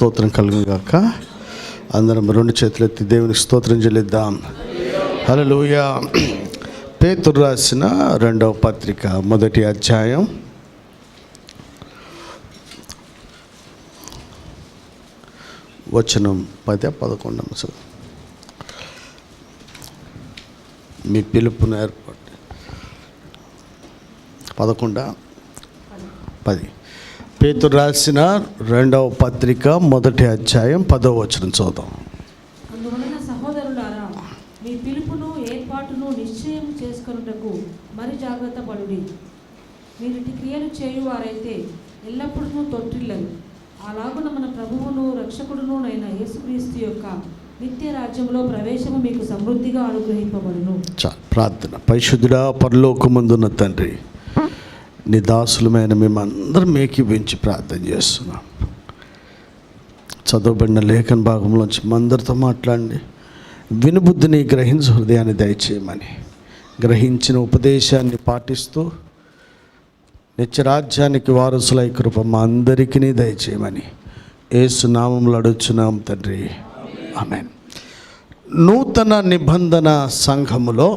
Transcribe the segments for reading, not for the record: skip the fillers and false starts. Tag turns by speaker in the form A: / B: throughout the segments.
A: స్తోత్రం కలుగును గాక. అందరం రెండు చేతులు ఎత్తి దేవునికి స్తోత్రం చెల్లిద్దాం. హల్లెలూయా. పేతురు రాసిన 2వ పత్రిక 1వ అధ్యాయం వచనం 10-11. మీ పిలుపును ఏర్పాటు 11-10. పేతురు రాసిన 2వ పత్రిక 1వ అధ్యాయం 10వ వచనం చదువుతాం.
B: అందువలన సహోదరులారా, మీ పిలుపును ఏర్పాటును నిశ్చయం చేసుకొనుటకు మరి జాగ్రత్త పడుడి. మీరు ఇటు క్రియలు చేయువారైతే ఎల్లప్పుడూ తొట్టిల్లరు. అలాగున మన ప్రభువును రక్షకుడును అయిన యేసుక్రీస్తు యొక్క నిత్య రాజ్యంలో ప్రవేశము మీకు సమృద్ధిగా అనుగ్రహింపబడును.
A: ప్రార్థన. పరిశుద్ధుడా, పరలోకమందున్న తండ్రి, నీ దాసులమైన మేమందరం మీకు వెంచి ప్రార్థన చేస్తున్నాం. చదవబడిన లేఖన భాగంలోంచి మందరితో మాట్లాడండి. వినుబుద్ధిని గ్రహించు హృదయాన్ని దయచేయమని, గ్రహించిన ఉపదేశాన్ని పాటిస్తూ నిత్యరాజ్యానికి వారసులై కృప మా అందరికీ దయచేయమని యేసు నామములో అడుగుచున్నాం తండ్రి, ఆమేన్. నూతన నిబంధన సంఘములో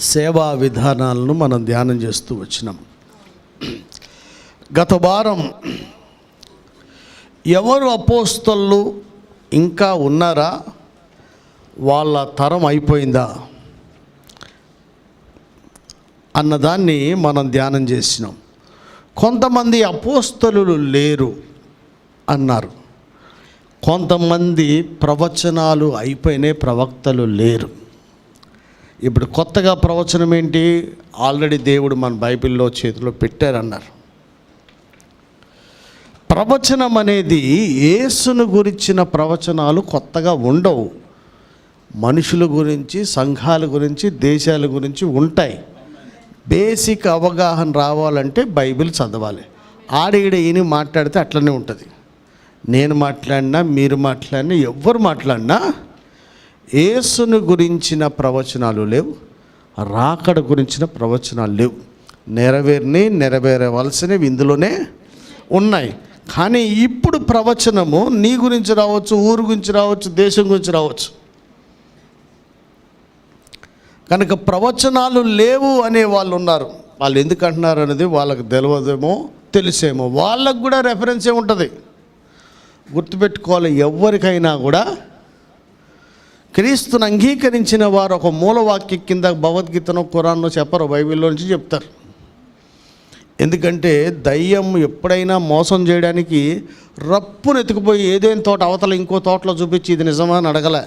A: సేవా విధానాలను మనం ధ్యానం చేస్తూ వచ్చినాం. గత వారం ఎవరు అపోస్తలు ఇంకా ఉన్నారా, వాళ్ళ తరం అయిపోయిందా అన్నదాన్ని మనం ధ్యానం చేసినాం. కొంతమంది అపోస్తలులు లేరు అన్నారు. కొంతమంది ప్రవచనాలు అయిపోయినాయి, ప్రవక్తలు లేరు. ఇప్పుడు కొత్తగా ప్రవచనం ఏంటి? ఆల్రెడీ దేవుడు మన బైబిల్లో చేతిలో పెట్టారన్నారు. ప్రవచనం అనేది యేసును గురించిన ప్రవచనాలు కొత్తగా ఉండవు. మనుషుల గురించి, సంఘాల గురించి, దేశాల గురించి ఉంటాయి. బేసిక్ అవగాహన రావాలంటే బైబిల్ చదవాలి. ఆడీడ ఈయన మాట్లాడితే అట్లనే ఉంటుంది. నేను మాట్లాడినా, మీరు మాట్లాడినా, ఎవ్వరు మాట్లాడినా యేసును గురించిన ప్రవచనాలు లేవు, రాకడ గురించిన ప్రవచనాలు లేవు. నెరవేరవలసినవి ఇందులోనే ఉన్నాయి. కానీ ఇప్పుడు ప్రవచనము నీ గురించి రావచ్చు, ఊరు గురించి రావచ్చు, దేశం గురించి రావచ్చు. కనుక ప్రవచనాలు లేవు అనే వాళ్ళు ఉన్నారు. వాళ్ళు ఎందుకు అంటున్నారు అనేది వాళ్ళకి తెలియదేమో, తెలిసేమో. వాళ్ళకు కూడా రెఫరెన్స్ ఏముంటుంది గుర్తుపెట్టుకోవాలి. ఎవరికైనా కూడా క్రీస్తుని అంగీకరించిన వారు ఒక మూలవాక్యం కింద భగవద్గీతను, ఖురాన్ను చెప్పరు, బైబిల్లో నుంచి చెప్తారు. ఎందుకంటే దయ్యం ఎప్పుడైనా మోసం చేయడానికి రప్పును ఎత్తుకుపోయి ఏదైనా తోట అవతల ఇంకో తోటలో చూపించి ఇది నిజమా అని అడగలే.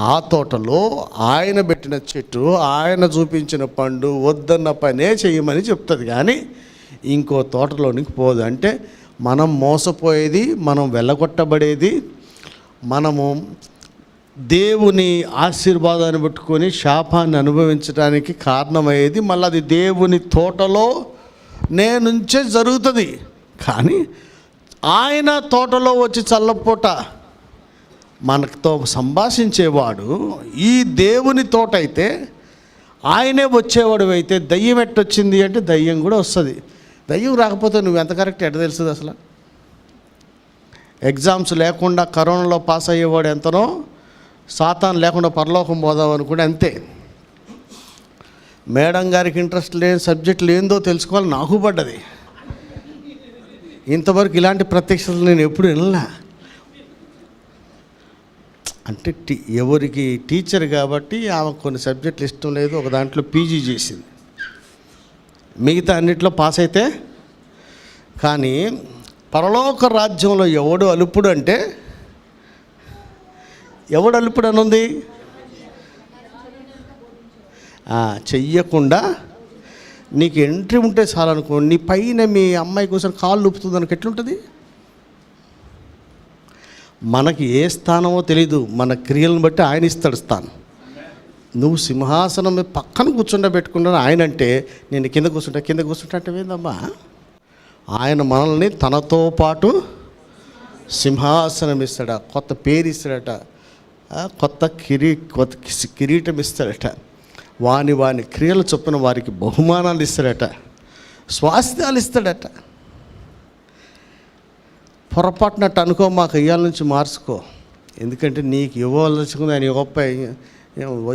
A: ఆ తోటలో ఆయన పెట్టిన చెట్టు, ఆయన చూపించిన పండు వద్దన్న పనే చేయమని చెప్తుంది. కానీ ఇంకో తోటలోనికి పోదు. అంటే మనం మోసపోయేది, మనం వెళ్ళగొట్టబడేది, మనము దేవుని ఆశీర్వాదాన్ని పెట్టుకొని శాపాన్ని అనుభవించడానికి కారణమయ్యేది మళ్ళీ అది దేవుని తోటలో నుంచే జరుగుతుంది. కానీ ఆయన తోటలో వచ్చి చల్లపూట మనతో సంభాషించేవాడు ఈ దేవుని తోట అయితే, ఆయనే వచ్చేవాడు అయితే దయ్యం ఎట్టొచ్చింది అంటే దయ్యం కూడా వస్తుంది. దయ్యం రాకపోతే నువ్వు ఎంత కరెక్ట్ ఎట్ట తెలుస్తుంది? అసలు ఎగ్జామ్స్ లేకుండా కరోనాలో పాస్ అయ్యేవాడు ఎంతనో, సాతాను లేకుండా పరలోకం పోదాం అనుకుంటే అంతే. మేడం గారికి ఇంట్రెస్ట్ లేని సబ్జెక్టులు ఏందో తెలుసుకోవాలి నాకు పడ్డది. ఇంతవరకు ఇలాంటి ప్రత్యక్షతలు నేను ఎప్పుడు వినలే. అంటే ఎవరికి టీచర్ కాబట్టి ఆమె కొన్ని సబ్జెక్టులు ఇష్టం లేదు, ఒక దాంట్లో పీజీ చేసింది, మిగతా అన్నిట్లో పాస్ అయితే. కానీ పరలోక రాజ్యంలో ఎవడు అలుపుడు అంటే, ఎవడు అలుపుడు అని ఉంది? చెయ్యకుండా నీకు ఎంట్రీ ఉంటే చాలనుకో, నీ పైన మీ అమ్మాయి కోసం కాళ్ళు ఊపుతుంది అనుకు ఎట్లుంటుంది? మనకి ఏ స్థానమో తెలీదు, మన క్రియలను బట్టి ఆయన ఇస్తాడు స్థానం. నువ్వు సింహాసనం పక్కన కూర్చుండబెట్టుకున్నాను ఆయన అంటే, నేను కింద కూర్చుంటా అంటే ఏందమ్మా? ఆయన మనల్ని తనతో పాటు సింహాసనం ఇస్తాడ, కొత్త పేరు ఇస్తాడట, కొత్త కిరీటం ఇస్తాడట, వాని క్రియలు చొప్పున వారికి బహుమానాలు ఇస్తాడట, స్వాస్థ్యాలు ఇస్తాడట. పొరపాటునట్టు అనుకో, మాకు ఇయ్యాల నుంచి మార్చుకో. ఎందుకంటే నీకు ఇవ్వవలసింది ఆయన గొప్ప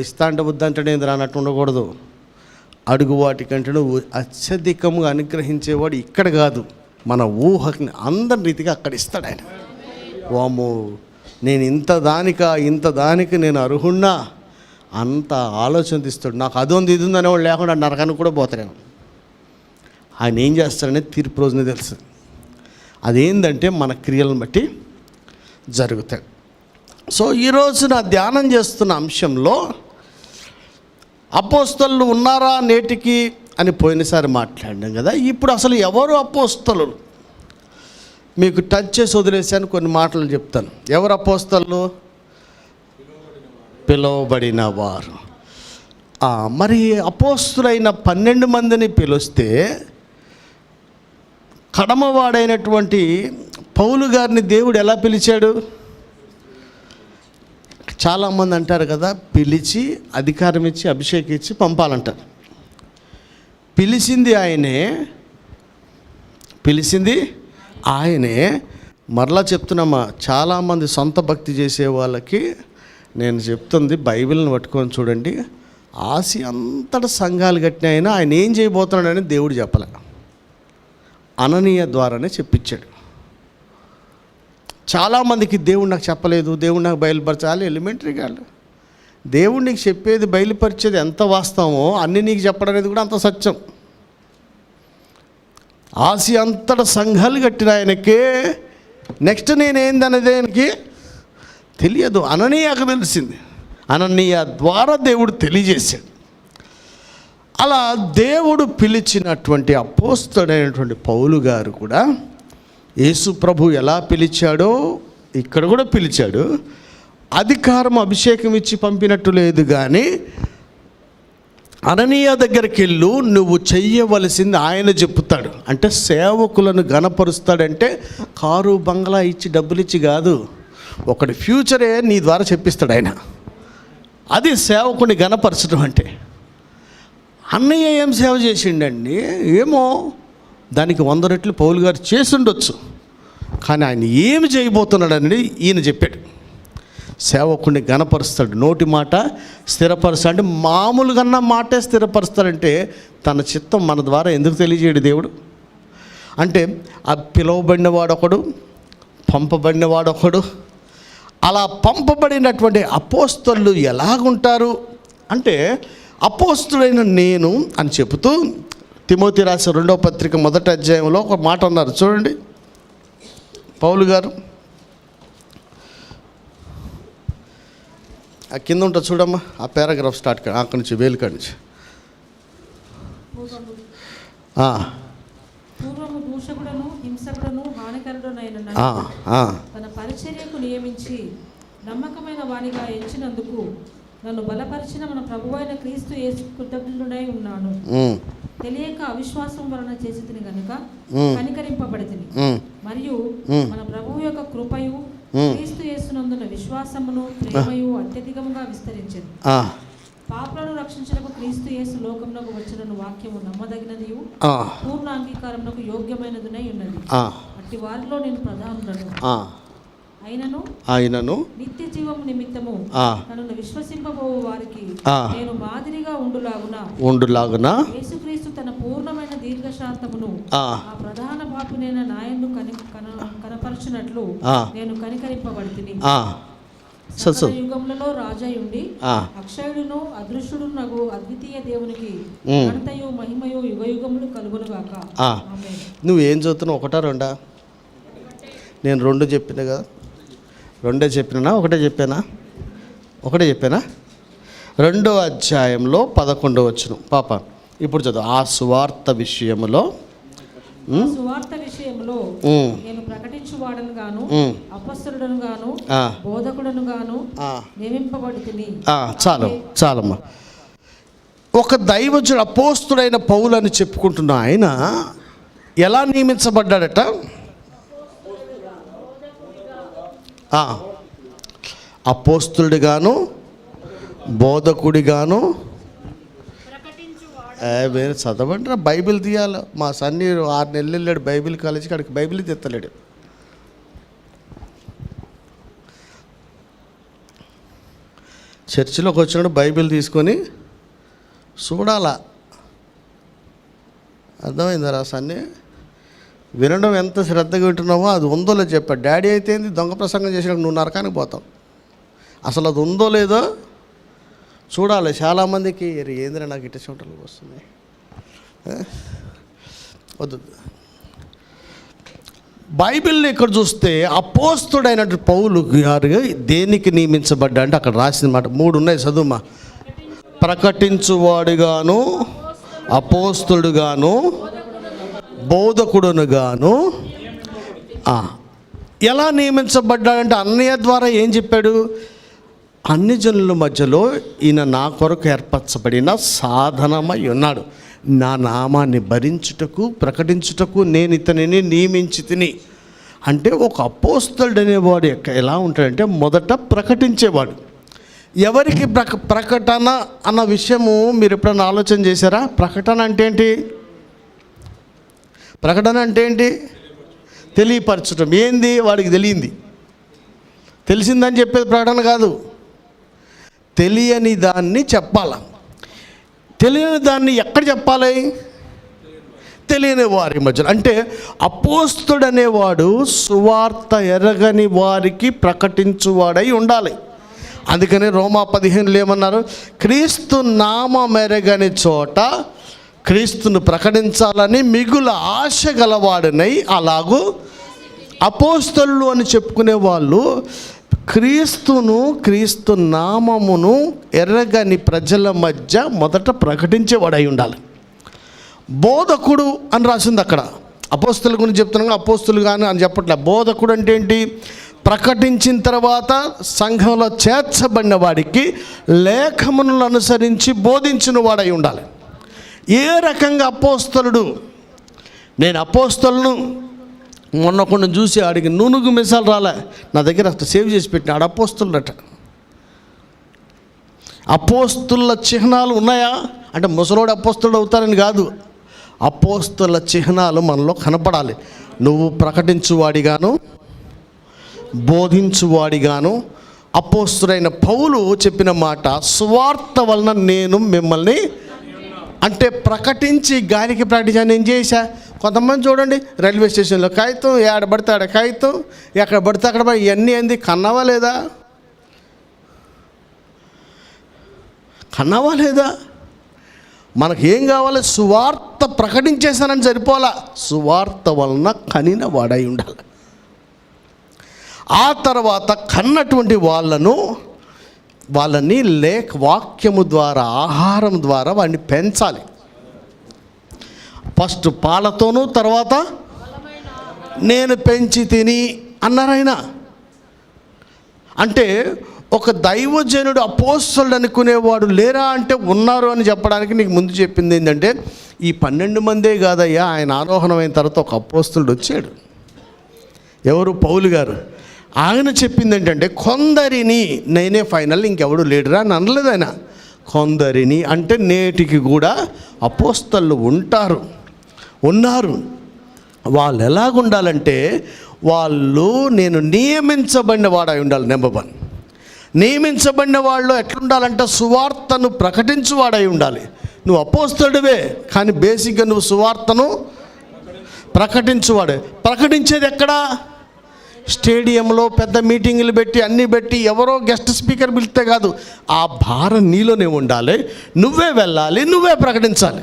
A: ఇస్తా అంటే వద్దంటే ఏంది అన్నట్టు ఉండకూడదు. అడుగు వాటికంటే నువ్వు అత్యధికంగా అనుగ్రహించేవాడు ఇక్కడ కాదు, మన ఊహకి అందరి రీతిగా అక్కడ ఇస్తాడు ఆయన. వాము నేను ఇంత దానికి నేను అర్హున్నా అంత ఆలోచన తీస్తాడు. నాకు అదొంది ఇది ఉంది అనేవాడు లేకుండా నరకానికి కూడా పోతారేమో. ఆయన ఏం చేస్తాడనేది తీర్పు రోజునే తెలుసు. అదేంటంటే మన క్రియలను బట్టి జరుగుతాయి. సో ఈరోజు నా ధ్యానం చేస్తున్న అంశంలో అపోస్తలులు ఉన్నారా నేటికి అని పోయినసారి మాట్లాడినాం కదా. ఇప్పుడు అసలు ఎవరు అపోస్తలులు మీకు టచ్ చేసి వదిలేసాను, కొన్ని మాటలు చెప్తాను. ఎవరు అపోస్తలులు? పిలువబడిన వారు. మరి అపోస్తులైన 12 మందిని పిలిస్తే కడమవాడైనటువంటి పౌలు గారిని దేవుడు ఎలా పిలిచాడు? చాలామంది అంటారు కదా, పిలిచి అధికారం ఇచ్చి అభిషేకం ఇచ్చి పంపాలంటారు. పిలిచింది ఆయనే. మరలా చెప్తున్నామా, చాలామంది సొంత భక్తి చేసే వాళ్ళకి నేను చెప్తుంది, బైబిల్ని పట్టుకొని చూడండి. ఆసియా అంతటా సంఘాలు కట్టిన ఆయన ఏం చేయబోతున్నాడని దేవుడు చెప్పలే, అననీయ ద్వారానే చెప్పించాడు. చాలామందికి దేవుడు నాకు చెప్పలేదు, దేవుడు నాకు బయలుపరచాలి. ఎలిమెంటరీ కాదు. దేవుడు నీకు చెప్పేది బయలుపరిచేది ఎంత వాస్తవమో అన్నీ నీకు చెప్పడం అనేది కూడా అంత సత్యం. ఆసియా అంతటా సంఘాలు కట్టిన ఆయనకే నెక్స్ట్ నేనేందనేది ఆయనకి తెలియదు. అననీయకు తెలిసింది. అననీయ ద్వారా దేవుడు తెలియజేశాడు. అలా దేవుడు పిలిచినటువంటి అపోస్తలుడైనటువంటి పౌలు గారు కూడా యేసు ప్రభు ఎలా పిలిచాడో ఇక్కడ కూడా పిలిచాడు. అధికారం అభిషేకం ఇచ్చి పంపినట్టు లేదు, కానీ అననీయ దగ్గరికి వెళ్ళు, నువ్వు చెయ్యవలసింది ఆయన చెప్తాడు. అంటే సేవకులను గణపరుస్తాడంటే కారు బంగ్లా ఇచ్చి డబ్బులు ఇచ్చి కాదు, ఒకటి ఫ్యూచరే నీ ద్వారా చెప్పిస్తాడు ఆయన. అది సేవకుని గణపరచడం అంటే. అన్నయ్య ఏం సేవ చేసిండండి ఏమో, దానికి 100 రెట్లు పౌలు గారు చేసి ఉండొచ్చు, కానీ ఆయన ఏమి చేయబోతున్నాడు అనేది ఈయన చెప్పాడు. సేవకుని గణపరుస్తాడు, నోటి మాట స్థిరపరుస్తాడు. అంటే మామూలుగా మాటే స్థిరపరుస్తాడంటే తన చిత్తం మన ద్వారా ఎందుకు తెలియజేయడు దేవుడు? అంటే ఆ పిలువబడినవాడొకడు, పంపబడినవాడొకడు. అలా పంపబడినటువంటి అపోస్తలులు ఎలాగుంటారు అంటే, అపోస్తుడైన నేను అని చెబుతూ తిమోతి రాసిన 2వ పత్రిక 1వ అధ్యాయంలో ఒక మాట అన్నారు చూడండి. పౌలు గారు ఆ కింద ఉంటుంది చూడమ్మా, ఆ పారాగ్రాఫ్ స్టార్ట్ అక్కడి నుంచి వేలుకాడి నుంచి.
B: పూర్వము దూషకుడను హింసకుడను హానికరుడనైన తన పరిచర్యకు నియమించి నమ్మకమైన వానిగా ఎంచినందుకు నన్ను బలపరిచిన మన ప్రభువైన క్రీస్తు యేసు కృతజ్ఞుడై ఉన్నాను. తెలియక అవిశ్వాసం వలన చేసితిని గనుక కనికరింపబడితిని. మరియు మన ప్రభువు యొక్క కృపయు క్రీస్తు యేసునందున విశ్వాసమును ప్రేమయు అత్యధికముగా విస్తరించింది. పాపులను రక్షించడానికి క్రీస్తు యేసు లోకమునకు వచ్చిన వాక్యము నమ్మదగినదియు పూర్ణ అంగీకారమునకు యోగ్యమైనదినై ఉన్నది. అట్టి వారిలో నేను ప్రధానులను. ఆయనను నిత్య జీవము నిమిత్తము నన్ను విశ్వసింపబోవు వారికి నేను మాదిరిగా ఉండులాగున యేసుక్రీస్తు తన పూర్ణమైన దీర్ఘశాంతమును ఆ ప్రధాన పాపునైన నాయను కనపరచునట్లు నేను కనికరింపబడితిని. యుగములలో రాజయుండి అక్షయుడును అదృశ్యుడునగు అద్వితీయ దేవునికి ఘనతయు మహిమయు యుగయుగములు కలుగునుగాక.
A: నువ్వేం చదువుతున్నావు? 1 2? నేను 2 చెప్పిన కదా. 2 చెప్పినా? 1 చెప్పానా? 1 చెప్పానా? 2వ అధ్యాయంలో 11వ వచనం పాప ఇప్పుడు చదువు. ఆ సువార్త విషయములో
B: నేను ప్రకటించువాడను గాను అపొస్తలుడను గాను బోధకుడను గాను నియమింపబడితిని.
A: చాలమ్మా. ఒక దైవజుడు అపోస్తుడైన పౌలు అని చెప్పుకుంటున్న ఆయన ఎలా నియమించబడ్డాడట? అపోస్తులుడిగాను బోధకుడిగాను. వేరే చదవండి, బైబిల్ తీయాలి. మా సన్నీ 6 నెలలు వెళ్ళాడు బైబిల్ కాలేజీకి, అక్కడికి బైబిల్ తెత్తలేడు. చర్చిలోకి వచ్చినప్పుడు బైబిల్ తీసుకొని చూడాలా. అర్థమైందా రాసాన్ని? వినడం ఎంత శ్రద్ధగా వింటున్నావో అది ఉందో లేదో చెప్పాడు. డాడీ అయితే ఏంది దొంగ ప్రసంగం చేసినప్పుడు నువ్వు నరకానికి పోతావు. అసలు అది ఉందో లేదో చూడాలి. చాలామందికి ఏందిరా నాకు ఇట్ట చెమటలు వస్తుంది, వద్దు. బైబిల్ని ఇక్కడ చూస్తే అపోస్తుడైనటువంటి పౌలు గారు దేనికి నియమించబడ్డా అంటే అక్కడ రాసిన మాట 3 ఉన్నాయి, చదువుమా. ప్రకటించువాడుగాను, అపోస్తుడుగాను, బోధకుడునుగాను. ఎలా నియమించబడ్డాడంటే అన్నయ్య ద్వారా ఏం చెప్పాడు? అన్ని జనుల మధ్యలో ఈయన నా కొరకు ఏర్పరచబడిన సాధనమై ఉన్నాడు. నా నామాన్ని భరించుటకు, ప్రకటించుటకు నేను ఇతనిని నియమించి తిని. అంటే ఒక అపోస్తలుడు అనేవాడు ఎలా ఉంటాడంటే మొదట ప్రకటించేవాడు. ఎవరికి ప్రకటన అన్న విషయము మీరు ఎప్పుడైనా ఆలోచన చేశారా? ప్రకటన అంటే ఏంటి? ప్రకటన అంటే ఏంటి? తెలియపరచడం. ఏంది? వాడికి తెలియంది. తెలిసిందని చెప్పేది ప్రకటన కాదు. తెలియని దాన్ని చెప్పాల. తెలియని దాన్ని ఎక్కడ చెప్పాలి? తెలియని వారి మధ్యలో. అంటే అపోస్తుడు అనేవాడు సువార్త ఎరగని వారికి ప్రకటించువాడై ఉండాలి. అందుకని రోమా 15 ఏమన్నారు? క్రీస్తు నామం ఎరగని చోట క్రీస్తును ప్రకటించాలని మిగుల ఆశ గలవాడనై అలాగూ అపోస్తలులు అని చెప్పుకునే వాళ్ళు క్రీస్తును, క్రీస్తు నామమును ఎర్రగని ప్రజల మధ్య మొదట ప్రకటించేవాడై ఉండాలి. బోధకుడు అని రాసింది అక్కడ. అపోస్తలుల గురించి చెప్తున్నాగా, అపోస్తలు కానీ అని చెప్పట్లే. బోధకుడు అంటే ఏంటి? ప్రకటించిన తర్వాత సంఘంలో చేర్చబడిన వాడికి లేఖములను అనుసరించి బోధించిన వాడై ఉండాలి. ఏ రకంగా అపోస్తలుడు? నేను అపోస్తలను మొన్న కొన్ని చూసి ఆడికి నూనుగు మిసాలు రాలే, నా దగ్గర సేవ్ చేసి పెట్టిన ఆడ అపోస్తులట. అపోస్తుల చిహ్నాలు ఉన్నాయా అంటే ముసలోడు అపోస్తుడు అవుతారని కాదు. అపోస్తుల చిహ్నాలు మనలో కనపడాలి. నువ్వు ప్రకటించువాడిగాను, బోధించువాడిగాను. అపోస్తుడైన పౌలు చెప్పిన మాట, సువార్త వలన నేను మిమ్మల్ని, అంటే ప్రకటించి గాలికి ప్రకటించాను. నేను చేశా. కొంతమంది చూడండి, రైల్వే స్టేషన్లో కాగితం, ఎక్కడ పడితే ఆడ కాగితం, ఎక్కడ పడితే అక్కడ ఇవన్నీ ఏంది? కన్నావా లేదా? కన్నావా లేదా? మనకేం కావాలి? సువార్త ప్రకటించేశానని సరిపోలా, సువార్త వలన కనిన వాడై ఉండాలి. ఆ తర్వాత కన్నటువంటి వాళ్ళని వాక్యము ద్వారా, ఆహారం ద్వారా వాడిని పెంచాలి. ఫస్ట్ పాలతోనూ, తర్వాత నేను పెంచి తిని అన్నారాయన. అంటే ఒక దైవజనుడు అపోస్తలుడు అనుకునేవాడు లేరా అంటే ఉన్నారు అని చెప్పడానికి నీకు ముందు చెప్పింది ఏంటంటే, ఈ 12 మందే కాదయ్యా, ఆయన ఆరోహణమైన తర్వాత ఒక అపోస్తలుడు వచ్చాడు. ఎవరు? పౌలు గారు. ఆయన చెప్పింది ఏంటంటే, కొందరిని, నేనే ఫైనల్, ఇంకెవడు లేడురా అని అనలేదు ఆయన. కొందరిని అంటే నేటికి కూడా అపోస్తలులు ఉన్నారు. వాళ్ళు ఎలాగుండాలంటే, వాళ్ళు నేను నియమించబడిన వాడై ఉండాలి. నెంబర్ 1, నియమించబడిన వాళ్ళు ఎట్లుండాలంటే సువార్తను ప్రకటించువాడై ఉండాలి. నువ్వు అపోస్తలుడివే, కానీ బేసిక్గా నువ్వు సువార్తను ప్రకటించువాడే. ప్రకటించేది ఎక్కడా? స్టేడియంలో పెద్ద మీటింగులు పెట్టి అన్నీ పెట్టి ఎవరో గెస్ట్ స్పీకర్ పిలిస్తే కాదు. ఆ భారం నీలోనే ఉండాలి. నువ్వే వెళ్ళాలి, నువ్వే ప్రకటించాలి.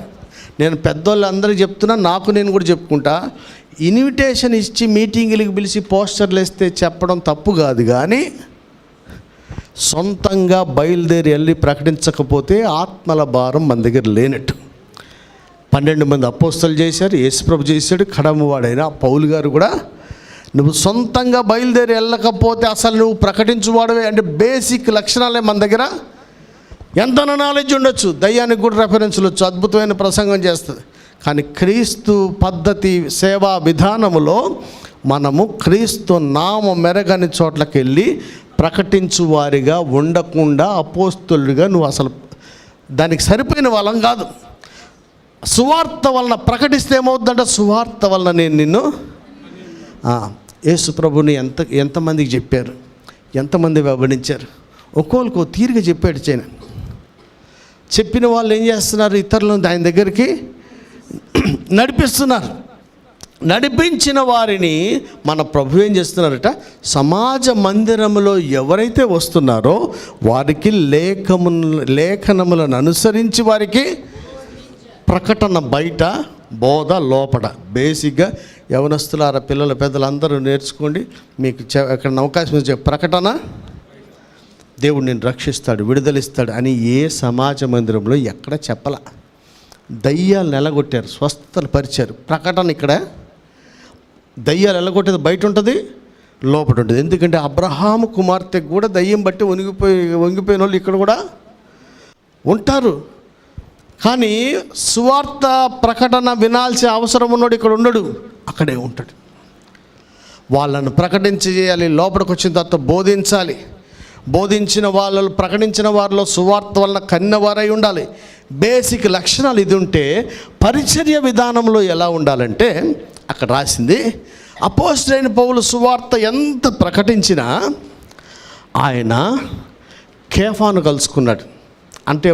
A: నేను పెద్దోళ్ళందరికీ చెప్తున్నా, నాకు నేను కూడా చెప్పుకుంటా. ఇన్విటేషన్ ఇచ్చి మీటింగులకు పిలిచి పోస్టర్లు వేస్తే చెప్పడం తప్పు కాదు, కానీ సొంతంగా బయలుదేరి వెళ్ళి ప్రకటించకపోతే ఆత్మల భారం మన దగ్గర లేనట్టు. 12 మంది అపోస్తలు చేశారు, యేసుప్రభు చేశాడు, కడమవాడైన పౌలు గారు కూడా. నువ్వు సొంతంగా బయలుదేరి వెళ్ళకపోతే అసలు నువ్వు ప్రకటించువాడవే. అంటే బేసిక్ లక్షణాలే మన దగ్గర. ఎంత నాలెడ్జ్ ఉండొచ్చు, దయ్యానికి కూడా రెఫరెన్స్లు వచ్చు, అద్భుతమైన ప్రసంగం చేస్తుంది, కానీ క్రీస్తు పద్ధతి, సేవా విధానములో మనము క్రీస్తు నామం మెరగని చోట్లకి వెళ్ళి ప్రకటించువారిగా ఉండకుండా అపోస్తలుడిగా నువ్వు అసలు దానికి సరిపోయిన వాళ్ళం కాదు. సువార్త వలన ప్రకటిస్తే ఏమవుతుందంటే, సువార్త వలన నేను నిన్ను, యేసు ప్రభుని ఎంతమందికి చెప్పారు, ఎంతమంది వెంబడించారు? ఒక్కొక్కరికి తీరిగా చెప్పాడు చేయన. చెప్పిన వాళ్ళు ఏం చేస్తున్నారు, ఇతరులను ఆయన దగ్గరికి నడిపిస్తున్నారు. నడిపించిన వారిని మన ప్రభు ఏం చేస్తున్నారట, సమాజ మందిరంలో ఎవరైతే వస్తున్నారో వారికి లేఖనములను అనుసరించి వారికి ప్రకటన బయట, బోధ లోపల. బేసిక్గా యవనస్తులారా, పిల్లల పెద్దలు అందరూ నేర్చుకోండి. మీకు ఎక్కడ అవకాశం ఇచ్చే ప్రకటన, దేవుడు నేను రక్షిస్తాడు, విడుదలిస్తాడు అని ఏ సమాజ మందిరంలో ఎక్కడ చెప్పల. దయ్యాలు నెలగొట్టారు, స్వస్థతలు పరిచారు. ప్రకటన ఇక్కడ దయ్యాలు ఎలగొట్టేది బయట ఉంటుంది, లోపల ఉంటుంది. ఎందుకంటే అబ్రహాము కుమార్తెకు కూడా దయ్యం బట్టి వంగిపోయిన వాళ్ళు ఇక్కడ కూడా ఉంటారు. కానీ సువార్త ప్రకటన వినాల్సిన అవసరం ఉన్నాడు ఇక్కడ ఉండడు, అక్కడే ఉంటాడు. వాళ్ళను ప్రకటించేయాలి, లోపలికి వచ్చిన తర్వాత బోధించాలి. బోధించిన వాళ్ళు, ప్రకటించిన వారిలో సువార్త వలన కన్నవారై ఉండాలి. బేసిక్ లక్షణాలు ఇది ఉంటే పరిచర్య విధానంలో ఎలా ఉండాలంటే అక్కడ రాసింది, అపోస్తలుడైన పౌలు సువార్త ఎంత ప్రకటించినా ఆయన కేఫాను కలుసుకున్నాడు. అంటే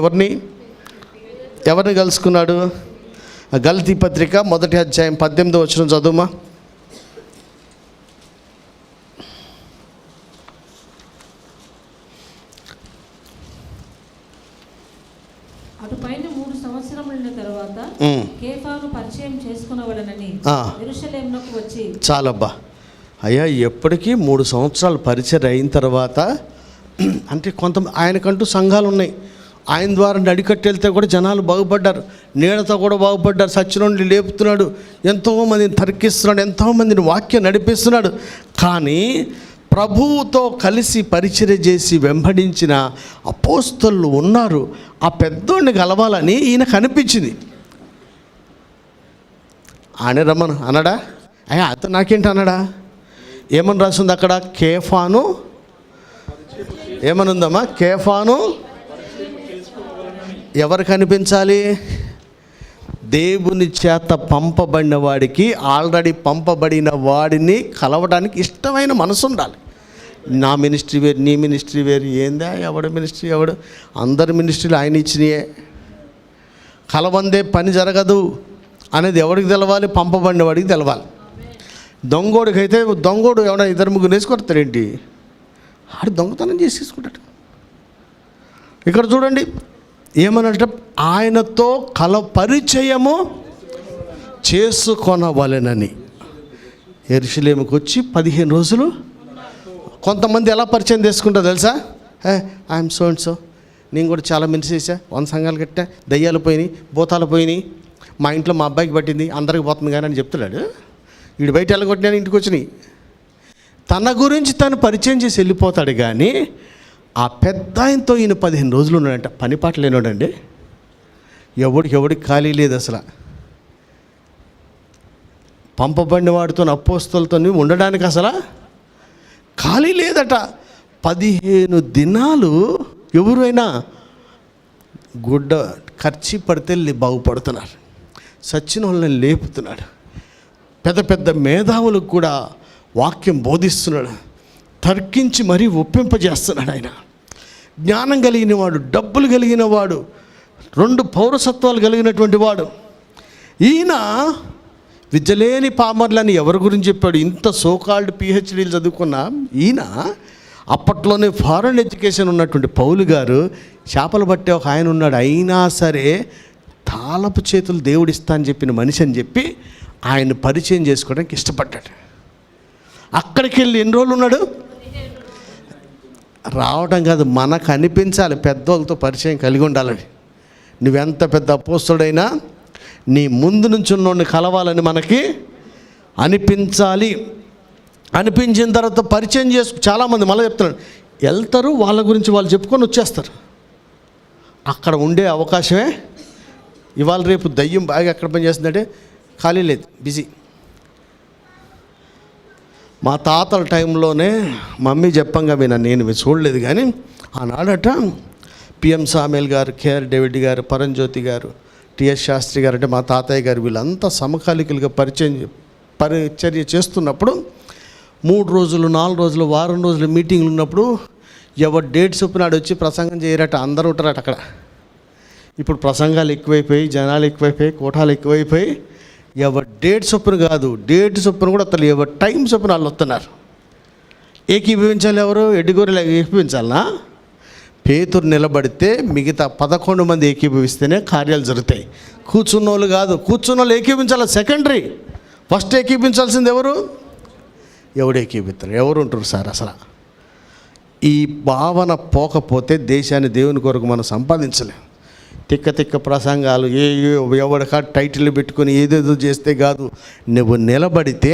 A: ఎవరిని కలుసుకున్నాడు? గలతీ పత్రిక 1వ అధ్యాయం 18వ వచనం చదువుమా.
B: అటుపైన 3 సంవత్సరముల తర్వాత కేఫాను పరిచయం చేసుకునవలెనని యెరూషలేమునకు వచ్చి. చాలబ్బా
A: అయ్యా, ఎప్పటికీ 3 సంవత్సరాలు పరిచయం అయిన తర్వాత, అంటే ఆయనకంటూ సంఘాలు ఉన్నాయి. ఆయన ద్వారా నడికట్టెళ్తే కూడా జనాలు బాగుపడ్డారు, నీడతో కూడా బాగుపడ్డారు. సచ్చినోడిని లేపుతున్నాడు, ఎంతోమందిని తర్కిస్తున్నాడు, ఎంతోమందిని వాక్యం నడిపిస్తున్నాడు. కానీ ప్రభువుతో కలిసి పరిచర్య చేసి వెంబడించిన అపోస్తలులు ఉన్నారు. ఆ పెద్దోడిని కలవాలని ఈయనకు అనిపించింది. ఆయన రమ్మను అన్నాడా? అయ్యా అతను నాకేంటి అన్నాడా? ఏమని రాసింది అక్కడ? కేఫాను ఏమనుందమ్మా? కేఫాను ఎవరు కనిపించాలి? దేవుని చేత పంపబడిన వాడికి, ఆల్రెడీ పంపబడిన వాడిని కలవడానికి ఇష్టమైన మనసు ఉండాలి. నా మినిస్ట్రీ వేరు, నీ మినిస్ట్రీ వేరు, ఏందా ఎవడు మినిస్ట్రీ ఎవడు? అందరి మినిస్ట్రీలు ఆయన ఇచ్చినాయే. కలవందే పని జరగదు అనేది ఎవరికి తెలవాలి? పంపబడిన వాడికి తెలవాలి. దొంగోడికైతే దొంగోడు ఎవడో 2-3 వేసుకొడతాడేంటి? ఆడు దొంగతనం చేసేసుకుంటాడు. ఇక్కడ చూడండి ఏమనంటే, ఆయనతో పరిచయము చేసుకొనవలెనని యెరూషలేముకు వచ్చి 15 రోజులు. కొంతమంది ఎలా పరిచయం చేసుకుంటారో తెలుసా? ఐఎమ్ సో అండ్ సో, నేను కూడా చాలా మినిస్ చేశా, 100 సంఘాలు కట్టా, దయ్యాలు పోయినాయి, భూతాలు పోయినాయి, మా ఇంట్లో మా అబ్బాయికి పట్టింది, అందరికి పోతుంది కానీ అని చెప్తున్నాడు. వీడు బయట వెళ్ళగొట్టినా ఇంటికి వచ్చినాయి. తన గురించి తను పరిచయం చేసి వెళ్ళిపోతాడు. కానీ ఆ పెద్ద ఆయనతో ఈయన 15 రోజులు ఉన్నాడంట. పని పాట లేనాడండి, ఎవడికి ఖాళీ లేదు అసలు. పంపబడిన వాడితో, అపోస్తలుతో ఉండడానికి అసలు ఖాళీ లేదట. 15 దినాలు ఎవరైనా గుడ్డ ఖర్చు పడితే బాగుపడుతున్నారు, సచ్చిన వాళ్ళని లేపుతున్నాడు. పెద్ద పెద్ద మేధావులకు కూడా వాక్యం బోధిస్తున్నాడు, తర్కించి మరీ ఒప్పింపజేస్తున్నాడు. ఆయన జ్ఞానం కలిగిన వాడు, డబ్బులు కలిగిన వాడు, 2 పౌరసత్వాలు కలిగినటువంటి వాడు. ఈయన విద్యలేని పామర్లని ఎవరి గురించి చెప్పాడు? ఇంత సోకాల్డ్ పిహెచ్డీలు చదువుకున్న ఈయన అప్పట్లోనే ఫారెన్ ఎడ్యుకేషన్ ఉన్నటువంటి పౌలు గారు, చేపలు పట్టే ఒక ఆయన ఉన్నాడు, అయినా సరే తాళపు చేతులు దేవుడిస్తా అని చెప్పిన మనిషి అని చెప్పి ఆయన పరిచయం చేసుకోవడానికి ఇష్టపడ్డాడు. అక్కడికి వెళ్ళి ఎన్ని రోజులు ఉన్నాడు? రావడం కాదు, మనకు అనిపించాలి పెద్దోళ్ళతో పరిచయం కలిగి ఉండాలని. నువ్వెంత పెద్ద అపోస్తలుడైనా నీ ముందు నుంచి ఉన్నోడిని కలవాలని మనకి అనిపించాలి. అనిపించిన తర్వాత పరిచయం చాలామంది మళ్ళీ చెప్తున్నాడు, వెళ్తారు, వాళ్ళ గురించి వాళ్ళు చెప్పుకొని వచ్చేస్తారు. అక్కడ ఉండే అవకాశమే. ఇవాళ రేపు దయ్యం బాగా ఎక్కడ పని చేస్తుందంటే ఖాళీ లేదు, బిజీ. మా తాతల టైంలోనే మమ్మీ చెప్పంగా విన్నా, నేను చూడలేదు కానీ ఆనాడట పిఎం సామేల్ గారు, కేఆర్ డేవిడ్ గారు, పరంజ్యోతి గారు, టిఎస్ శాస్త్రి గారు, అంటే మా తాతయ్య గారు, వీళ్ళంతా సమకాలికులుగా పరిచర్య చేస్తున్నప్పుడు 3 రోజులు, 4 రోజులు, వారం రోజులు మీటింగ్లు ఉన్నప్పుడు ఎవరు డేట్ చొప్పున వచ్చి ప్రసంగం చేయరట, అందరూ ఉంటారట అక్కడ. ఇప్పుడు ప్రసంగాలు ఎక్కువైపోయి, జనాలు ఎక్కువైపోయి, కోటాలు ఎక్కువైపోయి, ఎవరు డేట్ చొప్పున కాదు, డేట్ చొప్పున కూడా వస్తారు, ఎవరు టైం చొప్పున వాళ్ళు వస్తున్నారు. ఏకీభవించాలి ఎవరు? ఎడ్డిగోరెలు ఏకీభవించాలనా? పేతురు నిలబడితే మిగతా 11 మంది ఏకీభవిస్తేనే కార్యాలు జరుగుతాయి. కూర్చున్న వాళ్ళు కాదు, కూర్చున్న వాళ్ళు ఏకీభవించాలి, సెకండరీ. ఫస్ట్ ఏకీభవించాల్సింది ఎవరు? ఎవడు ఏకీభవిస్తారు? ఎవరు ఉంటారు సార్? అసలు ఈ భావన పోకపోతే దేశాన్ని దేవుని కొరకు మనం సంపాదించలేం. తిక్క ప్రసంగాలు ఎవడికా టైటిల్ పెట్టుకొని ఏదేదో చేస్తే కాదు. నువ్వు నిలబడితే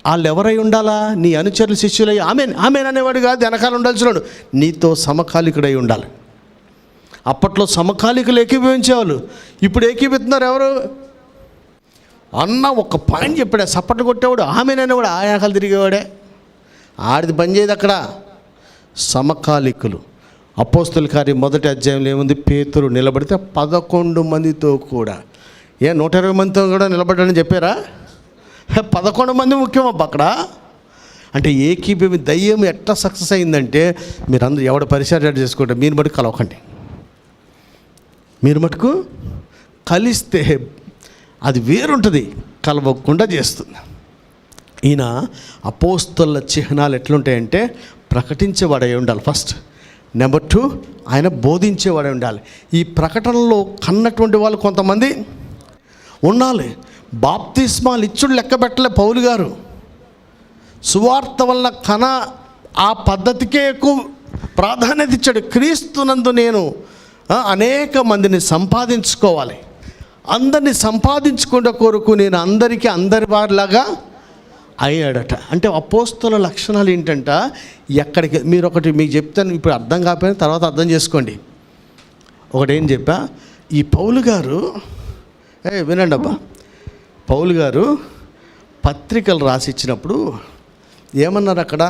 A: వాళ్ళు ఎవరై ఉండాలా? నీ అనుచరులు, శిష్యులై ఆమెన్ అనేవాడు కాదు, వెనకాల ఉండాల్సినాడు, నీతో సమకాలికుడై ఉండాలి. అప్పట్లో సమకాలికులు ఏకీభవించేవాళ్ళు, ఇప్పుడు ఏకీభవిస్తున్నారు ఎవరు? అన్న ఒక పాయింట్ చెప్పాడు, సప్పట్లు కొట్టేవాడు ఆమెన్ అనేవాడు ఆ వెనకాల తిరిగేవాడే. ఆడిది పని చేయదు అక్కడ. సమకాలికులు. అపోస్తుల కార్యం 1వ అధ్యాయంలో ఏముంది? పేతురు నిలబడితే 11 మందితో కూడా, 120 మందితో కూడా నిలబడ్డాడని చెప్పారా? 11 మంది ముఖ్యం అబ్బా అక్కడ. అంటే ఏకీభవి దయ్యం ఎట్లా సక్సెస్ అయిందంటే, మీరు అందరూ ఎవడ పరిచర్య చేసుకుంటే మీరు మటుకు కలవకండి, మీరు మటుకు కలిస్తే అది వేరుంటుంది, కలవకుండా చేస్తుంది. ఈయన అపోస్తల చిహ్నాలు ఎట్లుంటాయంటే, ప్రకటించేవాడై ఉండాలి ఫస్ట్. నెంబర్ 2, ఆయన బోధించేవాడై ఉండాలి. ఈ ప్రకటనలో కన్నటువంటి వాళ్ళు కొంతమంది ఉండాలి. బాప్తిస్మాలు ఇచ్చుడు లెక్క పెట్టలే పౌలు గారు. సువార్త వల్ల ఆ పద్ధతికే ఎక్కువ ప్రాధాన్యత ఇచ్చాడు. క్రీస్తునందు నేను అనేక మందిని సంపాదించుకోవాలి, అందరినీ సంపాదించుకునే కొరకు నేను అందరి వారిలాగా అయ్యాడట. అంటే అపోస్తల లక్షణాలు ఏంటంట, ఎక్కడికి మీరు ఒకటి మీకు చెప్తాను, ఇప్పుడు అర్థం కాకపోయినా తర్వాత అర్థం చేసుకోండి. ఒకటేం చెప్పా, ఈ పౌలు గారు వినండి అబ్బా, పౌలు గారు పత్రికలు రాసి ఇచ్చినప్పుడు ఏమన్నారు అక్కడ?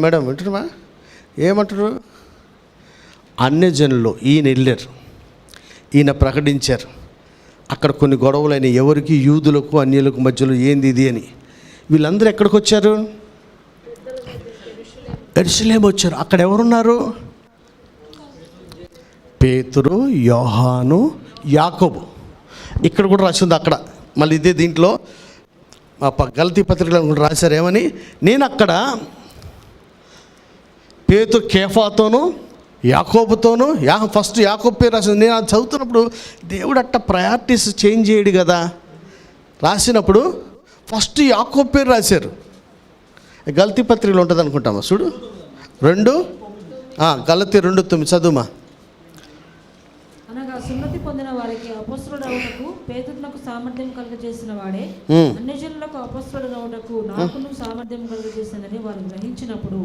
A: మేడం వింటున్నామా? ఏమంటారు? అన్యజనులు ఈయన వెళ్ళారు, ఈయన ప్రకటించారు. అక్కడ కొన్ని గొడవలైన ఎవరికి, యూదులకు అన్యులకు మధ్యలో ఏంది ఇది అని. వీళ్ళందరూ ఎక్కడికి వచ్చారు? యెరూషలేము వచ్చారు. అక్కడ ఎవరున్నారు? పేతురు, యోహాను, యాకోబు. ఇక్కడ కూడా రాసింది అక్కడ. మళ్ళీ ఇదే దీంట్లో గలతీ పత్రికలో కూడా రాశారు ఏమని, నేను అక్కడ పేతురు కేఫాతోనూ యాకోబుతోనూ ఫస్ట్ యాకోబు పేరు రాసింది. నేను అది చదువుతున్నప్పుడు దేవుడు అట్ట ప్రయారిటీస్ చేంజ్ చేయడు కదా. రాసినప్పుడు ఫస్ట్ యాకోబు పేరు రాశారు. గలతీ పత్రికలో ఉంటుంది అనుకుంటామా, చూడు 2 గలతీ 2:9 చదువుమా.
B: అనగా సున్నతి పొందిన వారికి అపొస్తలుడవుటకు పేతురునకు సామర్థ్యం కలుగజేసిన వాడే అన్యజనులకు అపొస్తలుడవుటకు నాకును సామర్థ్యం కలుగజేసినని వారు గ్రహించినప్పుడు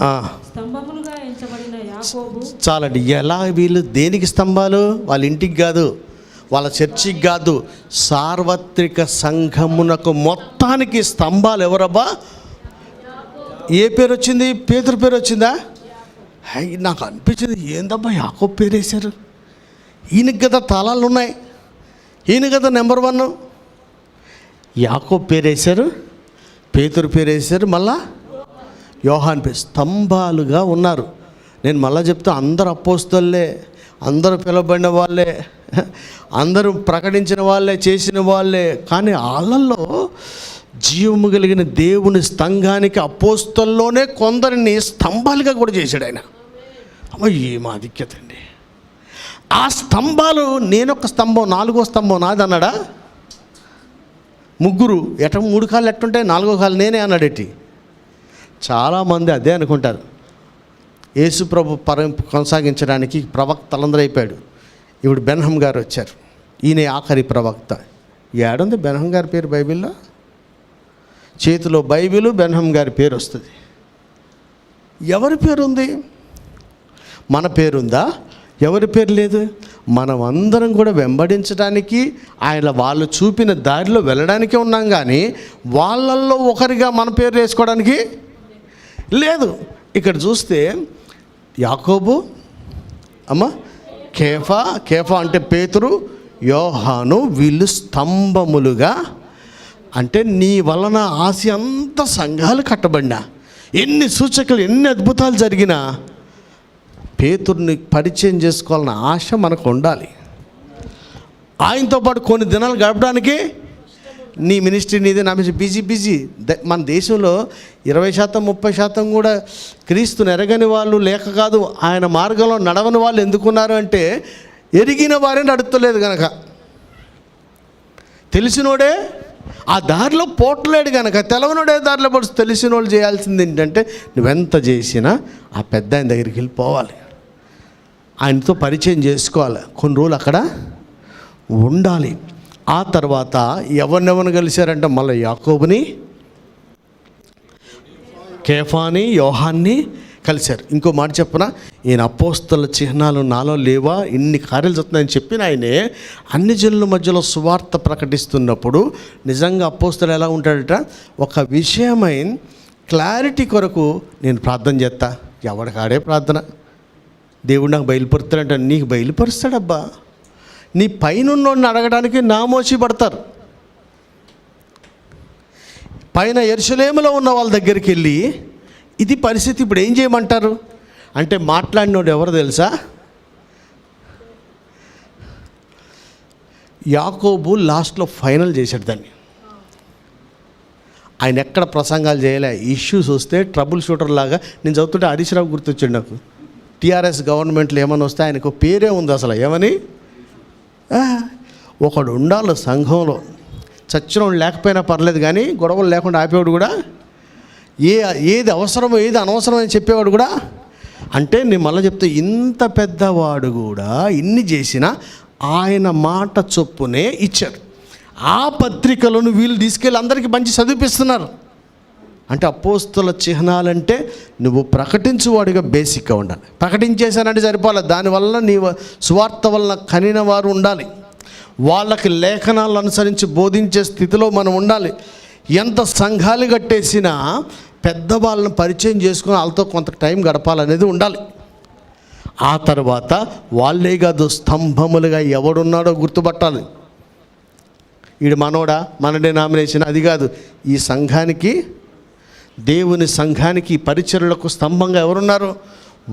B: స్తంభములుగా ఎంచబడిన యాకోబు. చాలండి.
A: ఎలా వీళ్ళు దేనికి స్తంభాలు? వాళ్ళ ఇంటికి కాదు, వాళ్ళ చర్చికి కాదు, సార్వత్రిక సంఘమునకు మొత్తానికి స్తంభాలు ఎవరబ్బా? ఏ పేరు వచ్చింది? పేతురు పేరు వచ్చిందా? నాకు అనిపించింది, ఏందబ్బా యాకోబు పేరు వేశారు, ఈయనకి కదా తాళాలు ఉన్నాయి, ఈయన కదా నెంబర్ 1. యాకోబు పేరు వేశారు, పేతురు పేరు వేశారు, మళ్ళా యోహాన్ పేరు. స్తంభాలుగా ఉన్నారు. నేను మళ్ళీ చెప్తా, అందరు అపోస్తలులే, అందరూ పిలవబడిన వాళ్ళే, అందరూ ప్రకటించిన వాళ్ళే, చేసిన వాళ్ళే. కానీ వాళ్ళల్లో జీవము కలిగిన దేవుని సంఘానికి అపోస్తల్లోనే కొందరిని స్తంభాలుగా కూడా చేశాడు ఆయన. అమ్మ ఏం ఆధిక్యత అండి! ఆ స్తంభాలు, నేనొక స్తంభం, 4వ స్తంభం నాది అన్నాడా? 3 కాళ్ళు ఎట్టుంటాయి, 4వ కాళ్ళు నేనే అన్నాడేటి. చాలామంది అదే అనుకుంటారు. యేసు ప్రభు కొనసాగించడానికి ప్రవక్తలందరూ అయిపోయాడు. ఇప్పుడు బెన్హమ్ గారు వచ్చారు, ఈయన ఆఖరి ప్రవక్త. ఏడుంది బెన్హమ్ గారి పేరు బైబిల్లో? చేతిలో బైబిలు, బెన్హమ్ గారి పేరు వస్తుంది. ఎవరి పేరు ఉంది? మన పేరుందా? ఎవరి పేరు లేదు. మనం అందరం కూడా వెంబడించడానికి, ఆయన వాళ్ళు చూపిన దారిలో వెళ్ళడానికే ఉన్నాం, కానీ వాళ్ళల్లో ఒకరిగా మన పేరు వేసుకోవడానికి లేదు. ఇక్కడ చూస్తే యాకోబు, కేఫా అంటే పేతురు, యోహాను, వీళ్ళు స్తంభములుగా. అంటే నీ వలన ఆసియా అంతా సంఘాలు కట్టబడినా. ఎన్ని సూచకలు, ఎన్ని అద్భుతాలు జరిగినా పేతురుని పరిచయం చేసుకోవాలన్న ఆశ మనకు ఉండాలి. ఆయనతో పాటు కొన్ని దినాలు గడపడానికి నీ మినిస్ట్రీ నీదే, నా మినిస్ట్రీ బిజీ. మన దేశంలో 20% 30% కూడా క్రీస్తుని ఎరగని వాళ్ళు లేక కాదు, ఆయన మార్గంలో నడవని వాళ్ళు ఎందుకున్నారు అంటే ఎరిగిన వారే నడుస్తలేదు కనుక. తెలిసినోడే ఆ దారిలో పోట్లేడు కనుక, తెలవనోడే దారిలో పడు. తెలిసిన వాళ్ళు చేయాల్సింది ఏంటంటే నువ్వెంత చేసినా ఆ పెద్ద ఆయన దగ్గరికి వెళ్ళిపోవాలి, ఆయనతో పరిచయం చేసుకోవాలి, కొన్ని రోజులు అక్కడ ఉండాలి. ఆ తర్వాత ఎవరినెవరిని కలిశారంటే మళ్ళీ యాకోబుని, కేఫాని, యోహాన్ని కలిశారు. ఇంకో మాట చెప్పనా, ఈయన అపోస్తల చిహ్నాలు నాలో లేవా, ఇన్ని కార్యాలు చెప్తున్నాయని చెప్పిన ఆయనే అన్ని జనుల మధ్యలో సువార్త ప్రకటిస్తున్నప్పుడు నిజంగా అపోస్తలు ఎలా ఉంటాడట, ఒక విషయమై క్లారిటీ కొరకు నేను ప్రార్థన చేస్తా. ఎవడికాడే ప్రార్థన. దేవుడు నాకు బయలుపరుస్తాడంట. నీకు బయలుపరుస్తాడబ్బా. నీ పైనున్నోడిని అడగడానికి నామోచి పడతారు. పైన యెరూషలేములో ఉన్న వాళ్ళ దగ్గరికి వెళ్ళి ఇది పరిస్థితి, ఇప్పుడు ఏం చేయమంటారు అంటే మాట్లాడినోడు ఎవరు తెలుసా? యాకోబు లాస్ట్లో ఫైనల్ చేశాడు దాన్ని. ఆయన ఎక్కడ ప్రసంగాలు చేయలే. ఇష్యూస్ వస్తే ట్రబుల్ షూటర్ లాగా. నేను చదువుతుంటే హరీష్ రావు గుర్తొచ్చాడు నాకు. టీఆర్ఎస్ గవర్నమెంట్లో ఏమైనా వస్తే ఆయనకు పేరే ఉంది అసలు. ఏమని? ఒకడు ఉండాలి సంఘంలో, చచ్చినోడు లేకపోయినా పర్లేదు కానీ గొడవలు లేకుండా ఆపేవాడు కూడా, ఏది అవసరమో ఏది అనవసరమో అని చెప్పేవాడు కూడా. అంటే నేను మళ్ళీ చెప్తే ఇంత పెద్దవాడు కూడా ఇన్ని చేసినా ఆయన మాట చొప్పునే ఇచ్చారు. ఆ పత్రికలను వీళ్ళు తీసుకెళ్ళి అందరికీ మంచి చదివిపిస్తున్నారు. అంటే అపోస్తల చిహ్నాలంటే నువ్వు ప్రకటించువాడిగా బేసిక్గా ఉండాలి. ప్రకటించేశానంటే సరిపోలేదు, దానివల్ల నీ సువార్త వల్ల కనిన వారు ఉండాలి. వాళ్ళకి లేఖనాలను అనుసరించి బోధించే స్థితిలో మనం ఉండాలి. ఎంత సంఘాలు కట్టేసినా పెద్దవాళ్ళని పరిచయం చేసుకుని వాళ్ళతో కొంత టైం గడపాలనేది ఉండాలి. ఆ తర్వాత వాళ్ళే కాదు, స్తంభములుగా ఎవడున్నాడో గుర్తుపట్టాలి. వీడు మనోడా, మన డినామినేషన్ అది కాదు. ఈ సంఘానికి, దేవుని సంఘానికి, పరిచర్యలకు స్తంభంగా ఎవరున్నారో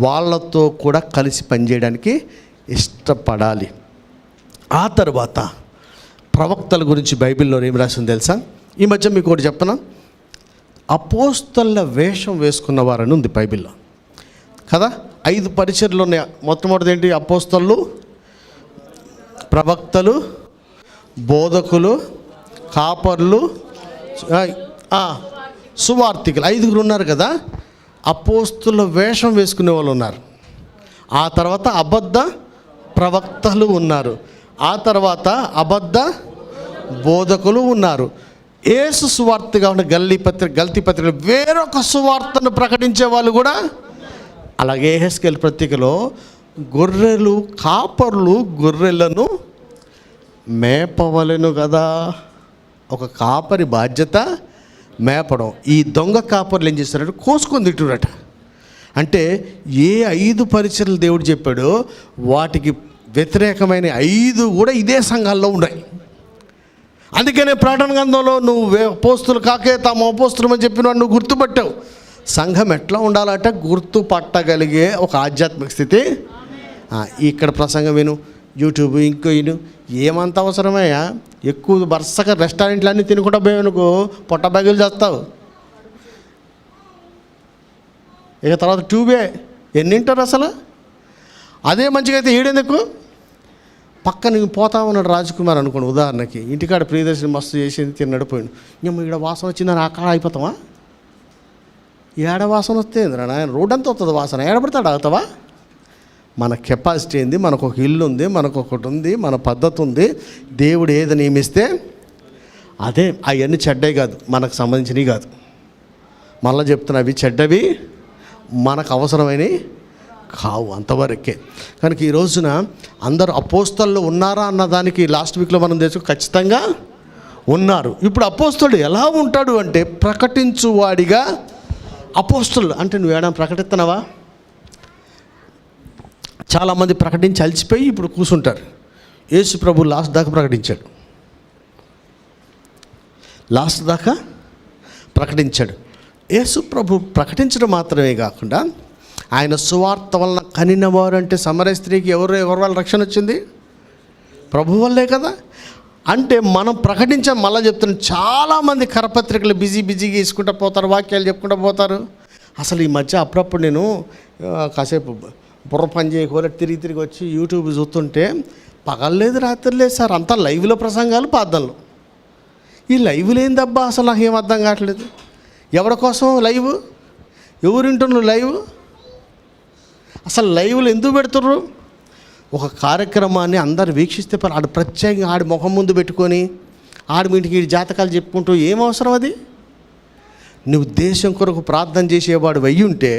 A: వాళ్ళతో కూడా కలిసి పనిచేయడానికి ఇష్టపడాలి. ఆ తర్వాత ప్రవక్తల గురించి బైబిల్లో ఏం రాసింది తెలుసా? ఈ మధ్య మీకు ఒకటి చెప్పనా, అపోస్తల వేషం వేసుకున్నవారని ఉంది బైబిల్లో కదా. 5 పరిచర్యలు ఉన్నాయి. మొట్టమొదటి ఏంటి? అపోస్తలు, ప్రవక్తలు, బోధకులు, కాపర్లు, సువార్థికులు, 5 ఉన్నారు కదా. అపోస్తుల వేషం వేసుకునే వాళ్ళు ఉన్నారు. ఆ తర్వాత అబద్ధ ప్రవక్తలు ఉన్నారు. ఆ తర్వాత అబద్ధ బోధకులు ఉన్నారు. యేసు సువార్తగా ఉన్న గల్తీ పత్రికలు వేరొక సువార్తను ప్రకటించే వాళ్ళు కూడా. అలాగే యెహెజ్కేలు పత్రికలో గొర్రెలు, కాపర్లు గొర్రెలను మేపవలెను కదా. ఒక కాపరి బాధ్యత మేపడం. ఈ దొంగ కాపర్లు ఏం చేస్తారంటే కోసుకొని తిట్టురట. అంటే ఏ 5 పరిచర్యలు దేవుడు చెప్పాడో వాటికి వ్యతిరేకమైన 5 కూడా ఇదే సంఘాల్లో ఉన్నాయి. అందుకనే ప్రకటన గ్రంథంలో నువ్వు అపోస్తులు కాకే తాము అపోస్తులు అని చెప్పిన నువ్వు గుర్తుపట్టావు. సంఘం ఎట్లా ఉండాలంటే గుర్తుపట్టగలిగే ఒక ఆధ్యాత్మిక స్థితి. ఇక్కడ ప్రసంగం విను, యూట్యూబ్ ఇంకో విను, ఏమంత అవసరమయ్యా? ఎక్కువ వరుసగా రెస్టారెంట్లు అన్నీ తినుకుంటా పోయానుకో పొట్ట బ్యాగులు చేస్తావు. ఇక తర్వాత ట్యూబే ఎన్నింటారు అసలు. అదే మంచిగా అయితే ఏడెందుకు? పక్కన పోతా ఉన్నాడు రాజకుమార్ అనుకోండి ఉదాహరణకి, ఇంటికాడ ప్రియదర్శిని మస్తు చేసింది, తిన్నాడు, పోయిండు. ఇంక ఇక్కడ వాసన వచ్చిందని అక్కడ అయిపోతావా? ఏడ వాసన వస్తే నాయన రోడ్ అంతా వస్తుంది వాసన, ఏడబడతాడు ఆగుతావా? మన కెపాసిటీ ఏంది? మనకు ఒక ఇల్లు ఉంది, మనకు ఒకటి ఉంది, మన పద్ధతి ఉంది. దేవుడు ఏది నియమిస్తే అదే. అవన్నీ చెడ్డవి కాదు, మనకు సంబంధించినవి కాదు. మళ్ళీ చెప్తున్నా, అవి చెడ్డవి మనకు అవసరమైనవి కావు, అంతవరకే. కనుక ఈ రోజున అందరూ అపోస్తలు ఉన్నారా అన్నదానికి లాస్ట్ వీక్లో మనం తెలుసు, ఖచ్చితంగా ఉన్నారు. ఇప్పుడు అపోస్తలుడు ఎలా ఉంటాడు అంటే ప్రకటించువాడిగా. అపోస్తలు అంటే నువ్వు ఏడా ప్రకటిస్తున్నావా? చాలామంది ప్రకటించి అలసిపోయి ఇప్పుడు కూర్చుంటారు. యేసు ప్రభు లాస్ట్ దాకా ప్రకటించాడు, లాస్ట్ దాకా ప్రకటించాడు. యేసు ప్రభు ప్రకటించడం మాత్రమే కాకుండా ఆయన సువార్త వలన కనినవారు అంటే సమరయ స్త్రీకి ఎవరి వల్ల రక్షణ వచ్చింది? ప్రభు వల్లే కదా. అంటే మనం ప్రకటించాం. మళ్ళీ చెప్తున్నాం, చాలామంది కరపత్రికలు బిజీగా తీసుకుంటూ పోతారు, వాక్యాలు చెప్పుకుంటూ పోతారు. అసలు ఈ మధ్య అప్పుడప్పుడు నేను కాసేపు బుర్ర పని చేయకూర తిరిగి వచ్చి యూట్యూబ్ చూస్తుంటే పగలేదు రాత్రి లేదు సార్, అంతా లైవ్లో ప్రసంగాలు ప్రార్థనలు. ఈ లైవ్లు ఏందబ్బా అసలు నాకు ఏం అర్థం కావట్లేదు. ఎవరి కోసం లైవ్? ఎవరింటున్నారు లైవ్? అసలు లైవ్లు ఎందుకు పెడుతుర్రు? ఒక కార్యక్రమాన్ని అందరు వీక్షిస్తే ఆడు ప్రత్యేకంగా ఆడి ముఖం ముందు పెట్టుకొని ఆడి మీటికి ఈ జాతకాలు చెప్పుకుంటూ ఏం అవసరం అది? నువ్వు దేశం కొరకు ప్రార్థన చేసేవాడు అయ్యి ఉంటే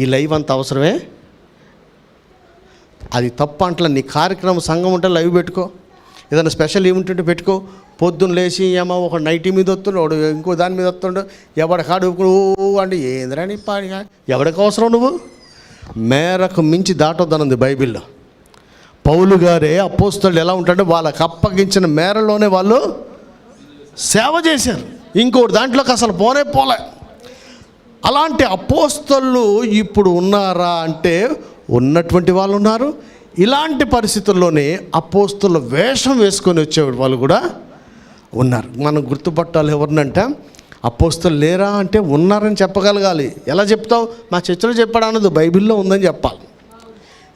A: ఈ లైవ్ అంత అవసరమే? అది తప్ప అంటలా. నీ కార్యక్రమం సంఘం ఉంటే లైవ్ పెట్టుకో, ఏదైనా స్పెషల్ ఈవెంట్ ఉంటే పెట్టుకో. పొద్దున్న లేచి ఏమో ఒక నైటీ మీద వస్తుండో ఇంకో దాని మీద వస్తుండో ఎవడి కాడు అంటే ఏంద్రని పాడిగా ఎవడికి అవసరం? నువ్వు మేరకు మించి దాటొద్దనుంది బైబిల్లో. పౌలు గారే అపోస్తలుడు ఎలా ఉంటాడో వాళ్ళకి అప్పగించిన మేరలోనే వాళ్ళు సేవ చేశారు, ఇంకోటి దాంట్లోకి అసలు పోలే. అలాంటి అపోస్తలు ఇప్పుడు ఉన్నారా అంటే ఉన్నటువంటి వాళ్ళు ఉన్నారు. ఇలాంటి పరిస్థితుల్లోనే అపోస్తల వేషం వేసుకొని వచ్చే వాళ్ళు కూడా ఉన్నారు. మనం గుర్తుపట్టాలి ఎవరినంటే అపోస్తలు లేరా అంటే ఉన్నారని చెప్పగలగాలి. ఎలా చెప్తావు? మా చర్చలో చెప్పాడు అన్నది బైబిల్లో ఉందని చెప్పాలి.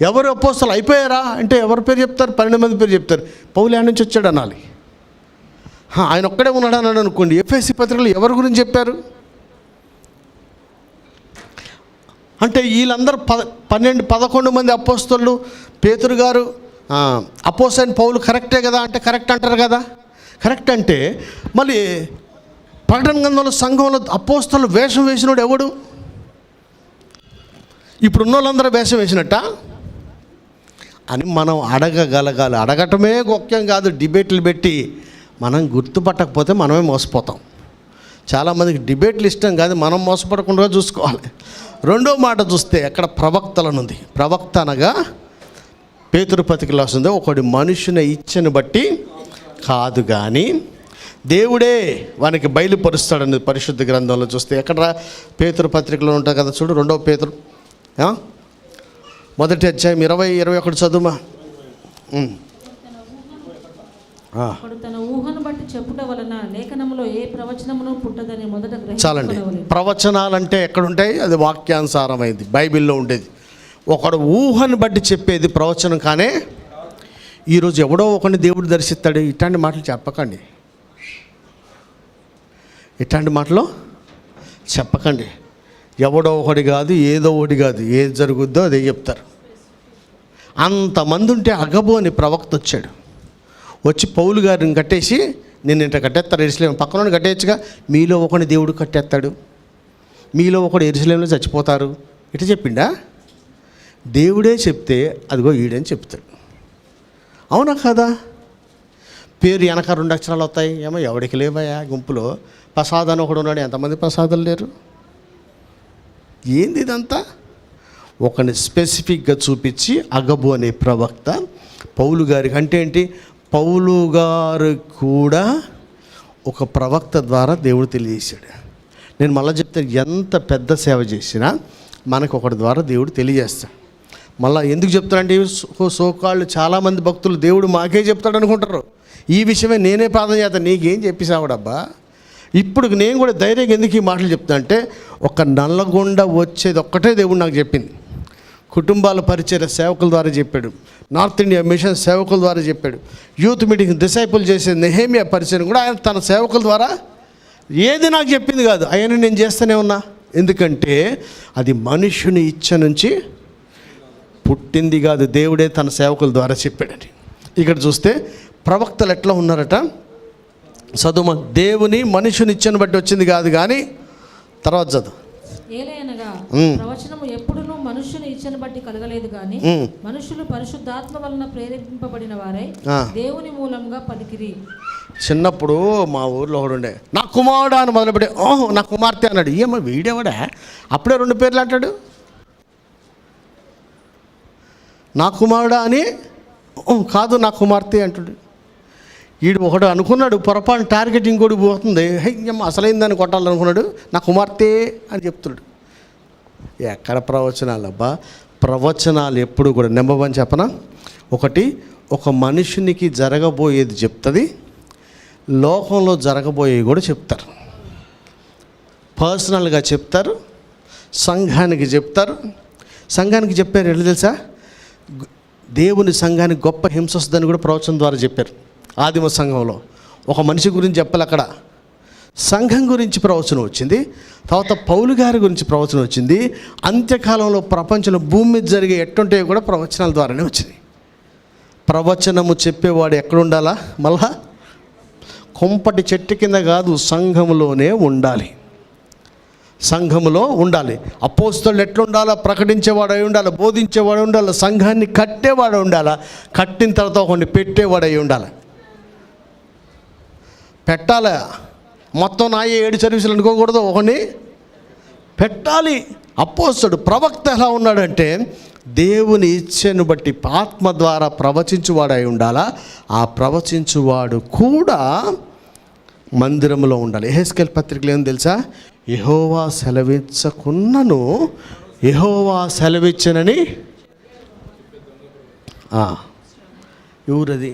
A: ఎవరు అపోస్తలు అయిపోయారా అంటే ఎవరి పేరు చెప్తారు? 12 మంది పేరు చెప్తారు. పౌలు యాడ్ నుంచి వచ్చాడు అనాలి. ఆయన ఒక్కడే ఉన్నాడు అన్నాడు అనుకోండి. ఎఫెసీ పత్రికలు ఎవరి గురించి చెప్పారు అంటే వీళ్ళందరూ 11 మంది అపోస్తలు. పేతురు గారు అపోస్తలుడైన పౌలు కరెక్టే కదా అంటే కరెక్ట్ అంటారు కదా. కరెక్ట్ అంటే మళ్ళీ ప్రకటన గ్రంథంలో సంఘంలో అపోస్తలు వేషం వేసినోడు ఎవడు? ఇప్పుడున్న వాళ్ళందరూ వేషం వేసినట్ట అని మనం అడగగలగాలి. అడగటమే ముఖ్యం కాదు, డిబేట్లు పెట్టి మనం గుర్తుపట్టకపోతే మనమే మోసపోతాం. చాలామందికి డిబేట్లు ఇష్టం కాదు, మనం మోసపడకుండా చూసుకోవాలి. రెండో మాట చూస్తే ఎక్కడ ప్రవక్తలనుంది. ప్రవక్త అనగా పేతురు పత్రికలో వస్తుంది, ఒకటి మనుషుని ఇచ్చని బట్టి కాదు కానీ దేవుడే వానికి బయలుపరుస్తాడని పరిశుద్ధ గ్రంథంలో చూస్తే ఎక్కడ పేతురు పత్రికలో ఉంటుంది కదా. చూడు 2వ పేతురు 1వ అధ్యాయం 20-21 చదువుమా.
B: తన ఊహను బట్టి చెప్పుట వలన లేఖనములో ఏ ప్రవచనమును పుట్టదని మొదట
A: చాలండి. ప్రవచనాలంటే ఎక్కడుంటాయి? అది వాక్యానుసారమైంది, బైబిల్లో ఉండేది. ఒకడు ఊహను బట్టి చెప్పేది ప్రవచనం. కానీ ఈరోజు ఎవడో ఒకరిని దేవుడు దర్శిస్తాడు. ఇట్లాంటి మాటలు చెప్పకండి, ఇట్లాంటి మాటలు చెప్పకండి. ఎవడో ఒకటి కాదు, ఏదో ఒకటి కాదు, ఏది జరుగుద్దో అదే చెప్తారు. అంతమంది ఉంటే అగబు అని ప్రవక్త వచ్చాడు. వచ్చి పౌలు గారిని కట్టేసి నేను ఇంట కట్టేస్తాడు, ఎరుసలేం పక్కన కట్టేయచ్చుగా. మీలో ఒకని దేవుడు కట్టేస్తాడు, మీలో ఒకడు ఎరుసలేంలో చచ్చిపోతారు. ఇట చెప్పిండా? దేవుడే చెప్తే అదిగో ఈడని చెప్తాడు. అవునా కదా? పేరు వెనక 2 అక్షరాలు వస్తాయి. ఏమో ఎవడికి లేవయా గుంపులో ప్రసాద్ అని ఒకడు ఉన్నాడు. ఎంతమంది ప్రసాదాలు లేరు? ఏంది ఇదంతా? ఒకని స్పెసిఫిక్గా చూపించి అగబు అనే ప్రవక్త పౌలు గారికి అంటే ఏంటి? పౌలు గారు కూడా ఒక ప్రవక్త ద్వారా దేవుడు తెలియజేశాడు. నేను మళ్ళీ చెప్తాను, ఎంత పెద్ద సేవ చేసినా మనకు ఒకటి ద్వారా దేవుడు తెలియజేస్తాడు. మళ్ళీ ఎందుకు చెప్తానంటే సోకాళ్ళు చాలామంది భక్తులు దేవుడు మాకే చెప్తాడు అనుకుంటారు. ఈ విషయమే నేనే ప్రార్థన చేస్తాను, నీకేం చెప్పేసావుడబ్బా. ఇప్పుడు నేను కూడా ధైర్యంగా ఎందుకు ఈ మాటలు చెప్తాను అంటే, ఒక నల్లగొండ వచ్చేది ఒక్కటే దేవుడు నాకు చెప్పింది. కుటుంబాల పరిచయ సేవకుల ద్వారా చెప్పాడు, నార్త్ ఇండియా మిషన్ సేవకుల ద్వారా చెప్పాడు, యూత్ మీటింగ్ డిసైపుల్ చేసే నెహేమియా పరిచయం కూడా ఆయన తన సేవకుల ద్వారా ఏది నాకు చెప్పింది కాదు, ఆయన నేను చేస్తూనే ఉన్నా. ఎందుకంటే అది మనుషుని ఇచ్చ నుంచి పుట్టింది కాదు, దేవుడే తన సేవకుల ద్వారా చెప్పాడని. ఇక్కడ చూస్తే ప్రవక్తలు ఎట్లా ఉన్నారట చదువు. దేవుని మనుషుని ఇచ్చని బట్టి వచ్చింది కాదు కానీ తర్వాత చదువు.
B: ఏలయనగా ప్రవచనము ఎప్పుడునూ మనుష్యుని ఇచ్చని బట్టి కలగలేదు కానీ మనుషులు పరిశుద్ధాత్మ వలన ప్రేరేపింపబడిన వారై దేవుని మూలంగా పలికిరి.
A: చిన్నప్పుడు మా ఊర్లో ఒకడు ఉండే, నా కుమారుడు అని మొదలుపెట్టి ఓహో నా కుమార్తె అన్నాడు. ఏమో వీడేవాడా అప్పుడే 2 పేర్లు అంటాడు. నా కుమారుడా అని కాదు నా కుమార్తె అంటాడు. వీడు ఒకడు అనుకున్నాడు, పొరపాటు టార్గెట్ ఇంకోటి పోతుంది, అసలైందని కొట్టాలనుకున్నాడు, నా కుమార్తె అని చెప్తున్నాడు. ఎక్కడ ప్రవచనాలు అబ్బా? ప్రవచనాలు ఎప్పుడు కూడా నెంబర్ 1 చెప్పనా, ఒకటి ఒక మనుషునికి జరగబోయేది చెప్తుంది, లోకంలో జరగబోయేవి కూడా చెప్తారు. పర్సనల్గా చెప్తారు, సంఘానికి చెప్తారు. సంఘానికి చెప్పారు ఎట్లా తెలుసా? దేవుని సంఘానికి గొప్ప హింస వస్తుందని కూడా ప్రవచనం ద్వారా చెప్పారు. ఆదిమ సంఘంలో ఒక మనిషి గురించి చెప్పాలి, అక్కడ సంఘం గురించి ప్రవచనం వచ్చింది. తర్వాత పౌలు గారి గురించి ప్రవచనం వచ్చింది. అంత్యకాలంలో ప్రపంచంలో భూమి మీద జరిగే ఎట్టుంటాయో కూడా ప్రవచనాల ద్వారానే వచ్చింది. ప్రవచనము చెప్పేవాడు ఎక్కడ ఉండాలా? మళ్ళా కొంపటి చెట్టు కింద కాదు, సంఘములోనే ఉండాలి. సంఘములో ఉండాలి. అపోస్తలుడు ఎట్లుండాలా? ప్రకటించేవాడు అయి ఉండాలి, బోధించేవాడు ఉండాలి, సంఘాన్ని కట్టేవాడు ఉండాలా, కట్టిన తర్వాత ఒకటి పెట్టేవాడు అయి ఉండాలి. పెట్టాలి. మొత్తం నా 7 సర్వీసులు అనుకోకూడదు, ఒకని పెట్టాలి. అపోస్తలుడు ప్రవక్త ఎలా ఉన్నాడంటే దేవుని ఇచ్ఛను బట్టి ఆత్మ ద్వారా ప్రవచించువాడు అయి ఉండాలా. ఆ ప్రవచించువాడు కూడా మందిరంలో ఉండాలి. యెహెజ్కేలు పత్రికలో ఏం తెలుసా? యెహోవా సెలవిచ్చకున్నను యెహోవా సెలవిచ్చనని. ఎవరది?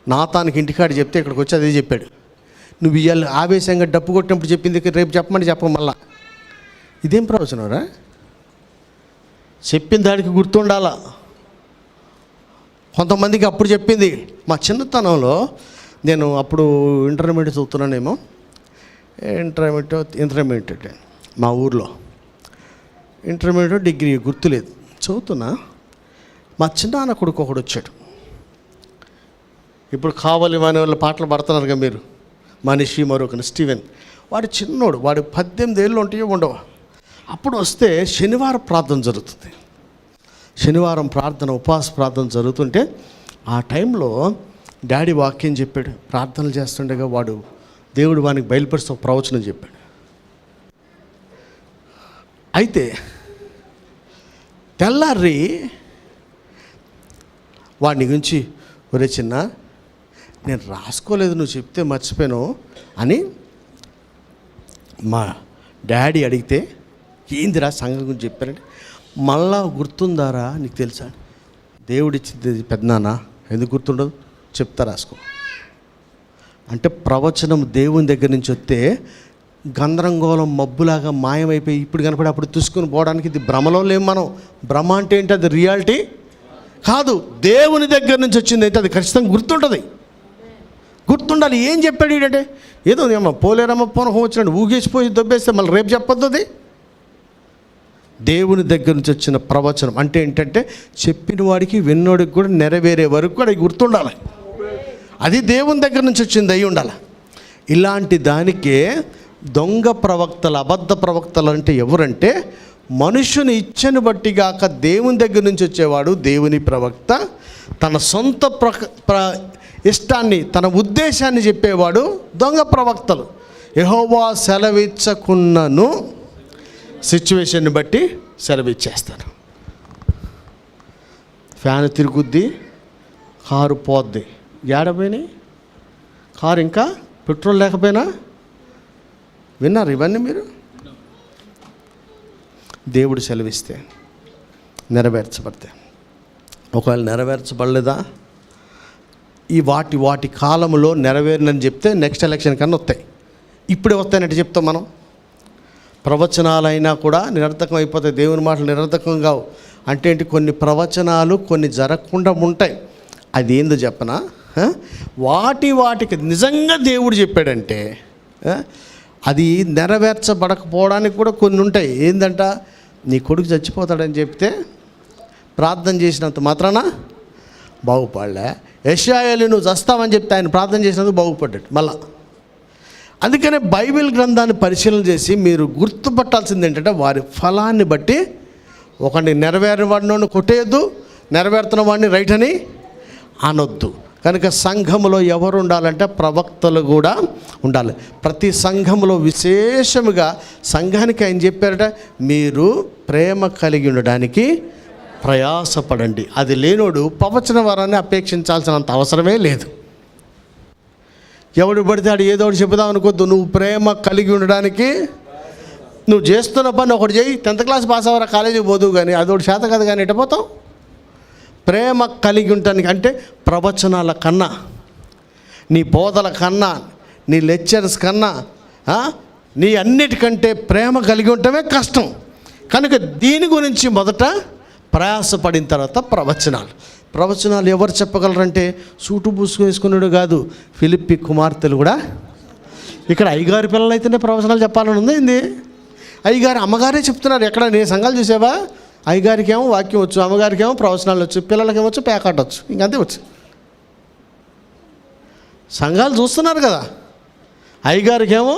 A: నాతానికి ఇంటికాడ చెప్తే ఇక్కడికి వచ్చి అదే చెప్పాడు. నువ్వు ఇవాళ ఆవేశంగా డప్పు కొట్టినప్పుడు చెప్పింది రేపు చెప్పమని చెప్పం. మళ్ళా ఇదేం ప్రవచనరా? చెప్పిన దానికి గుర్తుండాలా. కొంతమందికి అప్పుడు చెప్పింది, మా చిన్నతనంలో నేను అప్పుడు ఇంటర్మీడియట్ చదువుతున్నానేమో, ఇంటర్మీడియట్ మా ఊర్లో ఇంటర్మీడియట్ డిగ్రీ గుర్తులేదు, చదువుతున్నా. మా చిన్నాన్న కొడుకు ఒకడు వచ్చాడు. ఇప్పుడు కావాలి అనే వాళ్ళ పాటలు పడుతున్నారుగా మీరు, మనిషి మరొకని స్టీవెన్. వాడు చిన్నోడు, వాడు 18 ఏళ్ళు ఉంటాయో ఉండవు. అప్పుడు వస్తే శనివారం ప్రార్థన జరుగుతుంది. శనివారం ప్రార్థన, ఉపవాస ప్రార్థన జరుగుతుంటే ఆ టైంలో డాడీ వాక్యం చెప్పాడు. ప్రార్థనలు చేస్తుండగా వాడు దేవుడు వానికి బయలుపరిస్తూ ప్రవచనం చెప్పాడు. అయితే తెల్లారి వాడిని గురించి, ఒరే చిన్న నేను రాసుకోలేదు, నువ్వు చెప్తే మర్చిపోయాను అని మా డాడీ అడిగితే, ఏందిరా సంఘం గురించి చెప్పారంటే, మళ్ళా గుర్తుందారా నీకు తెలుసా? దేవుడిచ్చింది పెద్దనాన్న, ఎందుకు గుర్తుండదు? చెప్తా రాసుకో అంటే. ప్రవచనం దేవుని దగ్గర నుంచి వస్తే గందరగోళం మబ్బులాగా మాయమైపోయి ఇప్పుడు కనపడి అప్పుడు చూసుకుని పోవడానికి ఇది భ్రమలో లేము మనం. భ్రమ అంటే ఏంటి? అది రియాలిటీ కాదు. దేవుని దగ్గర నుంచి వచ్చింది అయితే అది ఖచ్చితంగా గుర్తుంటుంది, గుర్తుండాలి. ఏం చెప్పాడు ఏంటంటే, ఏదో ఏమో పోలేరమ్మ పూనకం వచ్చినట్టు ఊగేసిపోయి దొబ్బేస్తే మళ్ళీ రేపు చెప్పొద్దు. అది దేవుని దగ్గర నుంచి వచ్చిన ప్రవచనం అంటే ఏంటంటే చెప్పిన వాడికి విన్నోడికి కూడా నెరవేరే వరకు కూడా గుర్తుండాలి. అది దేవుని దగ్గర నుంచి వచ్చింది అయి ఉండాలి. ఇలాంటి దానికే దొంగ ప్రవక్తలు, అబద్ధ ప్రవక్తలు అంటే ఎవరంటే, మనుషుని ఇచ్చను బట్టి గాక దేవుని దగ్గర నుంచి వచ్చేవాడు దేవుని ప్రవక్త. తన సొంత ఇష్టాన్ని, తన ఉద్దేశాన్ని చెప్పేవాడు దొంగ ప్రవక్తలు. యెహోవా సెలవిచ్చకున్నను సిచ్యువేషన్ని బట్టి సెలవిచ్చేస్తాడు. ఫ్యాన్ తిరుగుద్ది, కారు పోద్ది, ఏడపోయినాయి కారు, ఇంకా పెట్రోల్ లేకపోయినా. విన్నారు ఇవన్నీ మీరు? దేవుడు సెలవిస్తే నెరవేర్చబడతాయి. ఒకవేళ నెరవేర్చబడలేదా, ఈ వాటి కాలంలో నెరవేరినని చెప్తే నెక్స్ట్ ఎలక్షన్ కన్నా వస్తాయి. ఇప్పుడే వస్తాయన్నట్టు చెప్తాం మనం. ప్రవచనాలైనా కూడా నిరర్థకం అయిపోతాయి. దేవుని మాటలు నిరర్థకం కావు. అంటే ఏంటి? కొన్ని ప్రవచనాలు కొన్ని జరగకుండా ఉంటాయి. అది ఏందో చెప్పనా? వాటికి నిజంగా దేవుడు చెప్పాడంటే అది నెరవేర్చబడకపోవడానికి కూడా కొన్ని ఉంటాయి. ఏందంట, నీ కొడుకు చచ్చిపోతాడని చెప్తే ప్రార్థన చేసినంత మాత్రాన బాగుపడలే. యెషయాయేలు నువ్వు చస్తావని చెప్తే ఆయన ప్రార్థన చేసినందుకు బాగుపడ్డాడు మళ్ళా. అందుకనే బైబిల్ గ్రంథాన్ని పరిశీలన చేసి మీరు గుర్తుపట్టాల్సింది ఏంటంటే, వారి ఫలాన్ని బట్టి ఒకరిని నెరవేరిన వాడిని కొట్టేయద్దు, నెరవేరుతున్న వాడిని రైట్ అని అనొద్దు. కనుక సంఘములో ఎవరు ఉండాలంటే ప్రవక్తలు కూడా ఉండాలి. ప్రతి సంఘములో విశేషముగా సంఘానికి ఆయన చెప్పారట, మీరు ప్రేమ కలిగి ఉండడానికి ప్రయాసపడండి. అది లేనోడు ప్రవచన వరాన్ని అపేక్షించాల్సినంత అవసరమే లేదు. ఎవడు పడితే ఆడు ఏదో ఒకటి చెబుదాం అనుకోద్దు. నువ్వు ప్రేమ కలిగి ఉండడానికి నువ్వు చేస్తున్న పని ఒకటి చేయి. 10th క్లాస్ పాస్ అవ్వరా, కాలేజీకి పోదువు, కానీ అదొకటి శాత కదా, కానీ ఎట్టపోతావు? ప్రేమ కలిగి ఉండటానికి అంటే ప్రవచనాల కన్నా, నీ బోధల కన్నా, నీ లెక్చర్స్ కన్నా, నీ అన్నిటికంటే ప్రేమ కలిగి ఉండటమే కష్టం. కనుక దీని గురించి మొదట ప్రయాసపడిన తర్వాత ప్రవచనాలు ఎవరు చెప్పగలరంటే సూటు బూసు వేసుకున్నాడు కాదు, ఫిలిప్పి కుమార్తెలు కూడా. ఇక్కడ అయ్యగారి పిల్లలు అయితేనే ప్రవచనాలు చెప్పాలని ఉంది ఏంది? అయ్యగారు అమ్మగారే చెప్తున్నారు. ఎక్కడ నీ సంఘాలు చూసావా? అయ్యగారికి ఏమో వాక్యం వచ్చు, అమ్మగారికి ఏమో ప్రవచనాలు వచ్చు, పిల్లలకి ఏమొచ్చు పేకాట వచ్చు, ఇంకంతే వచ్చు. సంఘాలు చూస్తున్నారు కదా. అయ్యగారికి ఏమో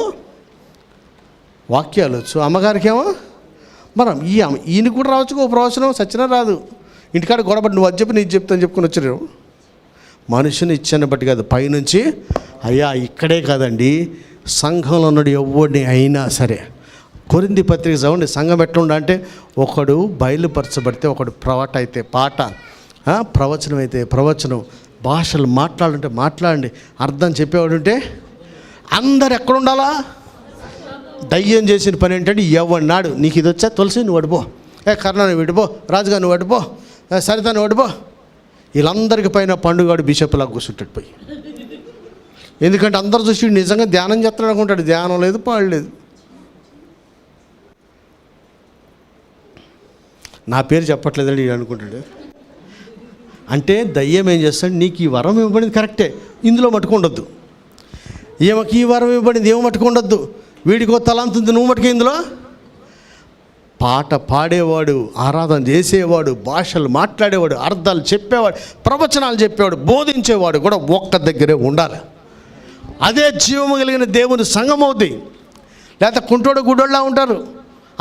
A: వాక్యాలు వచ్చు, అమ్మగారికి ఏమో మనం ఈయన కూడా రావచ్చు ఓ ప్రవచనం, సచ్చినా రాదు. ఇంటికాడ గొడవబడి నువ్వు అది చెప్పి నీకు చెప్తాను చెప్పుకొని వచ్చారు. మనుషుని ఇచ్చాన్ని బట్టి కాదు, పైనుంచి అయ్యా ఇక్కడే కాదండి, సంఘంలో ఉన్నాడు ఎవడిని అయినా సరే. కొరింథీ పత్రిక చదవండి. సంఘం ఎట్లుండ అంటే ఒకడు బయలుపరచబడితే, ఒకడు ప్రవట అయితే పాట, ప్రవచనం అయితే ప్రవచనం, భాషలు మాట్లాడంటే మాట్లాడండి, అర్థం చెప్పేవాడు ఉంటే అందరు ఎక్కడుండాలా? దయ్యం చేసిన పని ఏంటంటే ఎవన్నాడు నీకు ఇది వచ్చా తులసి నువ్వు అడిపో, కర్ణ నువ్వు విడిపో, రాజుగా నువ్వు అడిపో, సరిత నువ్వు అడిపో. వీళ్ళందరికీ పైన పండుగాడు బిషప్లా కూర్చుంటాడు పోయి. ఎందుకంటే అందరు చూసి నిజంగా ధ్యానం చేస్తాడు అనుకుంటాడు. ధ్యానం లేదు, పాడు లేదు. నా పేరు చెప్పట్లేదండి అనుకుంటాడు. అంటే దయ్యం ఏం చేస్తాడు, నీకు ఈ వరం ఇవ్వబడింది కరెక్టే, ఇందులో మట్టుకుండొద్దు. ఈమెకి ఈ వరం ఇవ్వబడింది, ఏమో మట్టుకుండొద్దు. వీడికో తలాంతుంది, నువ్వు మట్టుకు ఇందులో. పాట పాడేవాడు, ఆరాధన చేసేవాడు, భాషలు మాట్లాడేవాడు, అర్థాలు చెప్పేవాడు, ప్రవచనాలు చెప్పేవాడు, బోధించేవాడు కూడా ఒక్క దగ్గరే ఉండాలి. అదే జీవము కలిగిన దేవుని సంఘం అవుద్ది. లేకపోతే కుంటోడు గుడ్డోళ్ళ ఉంటారు,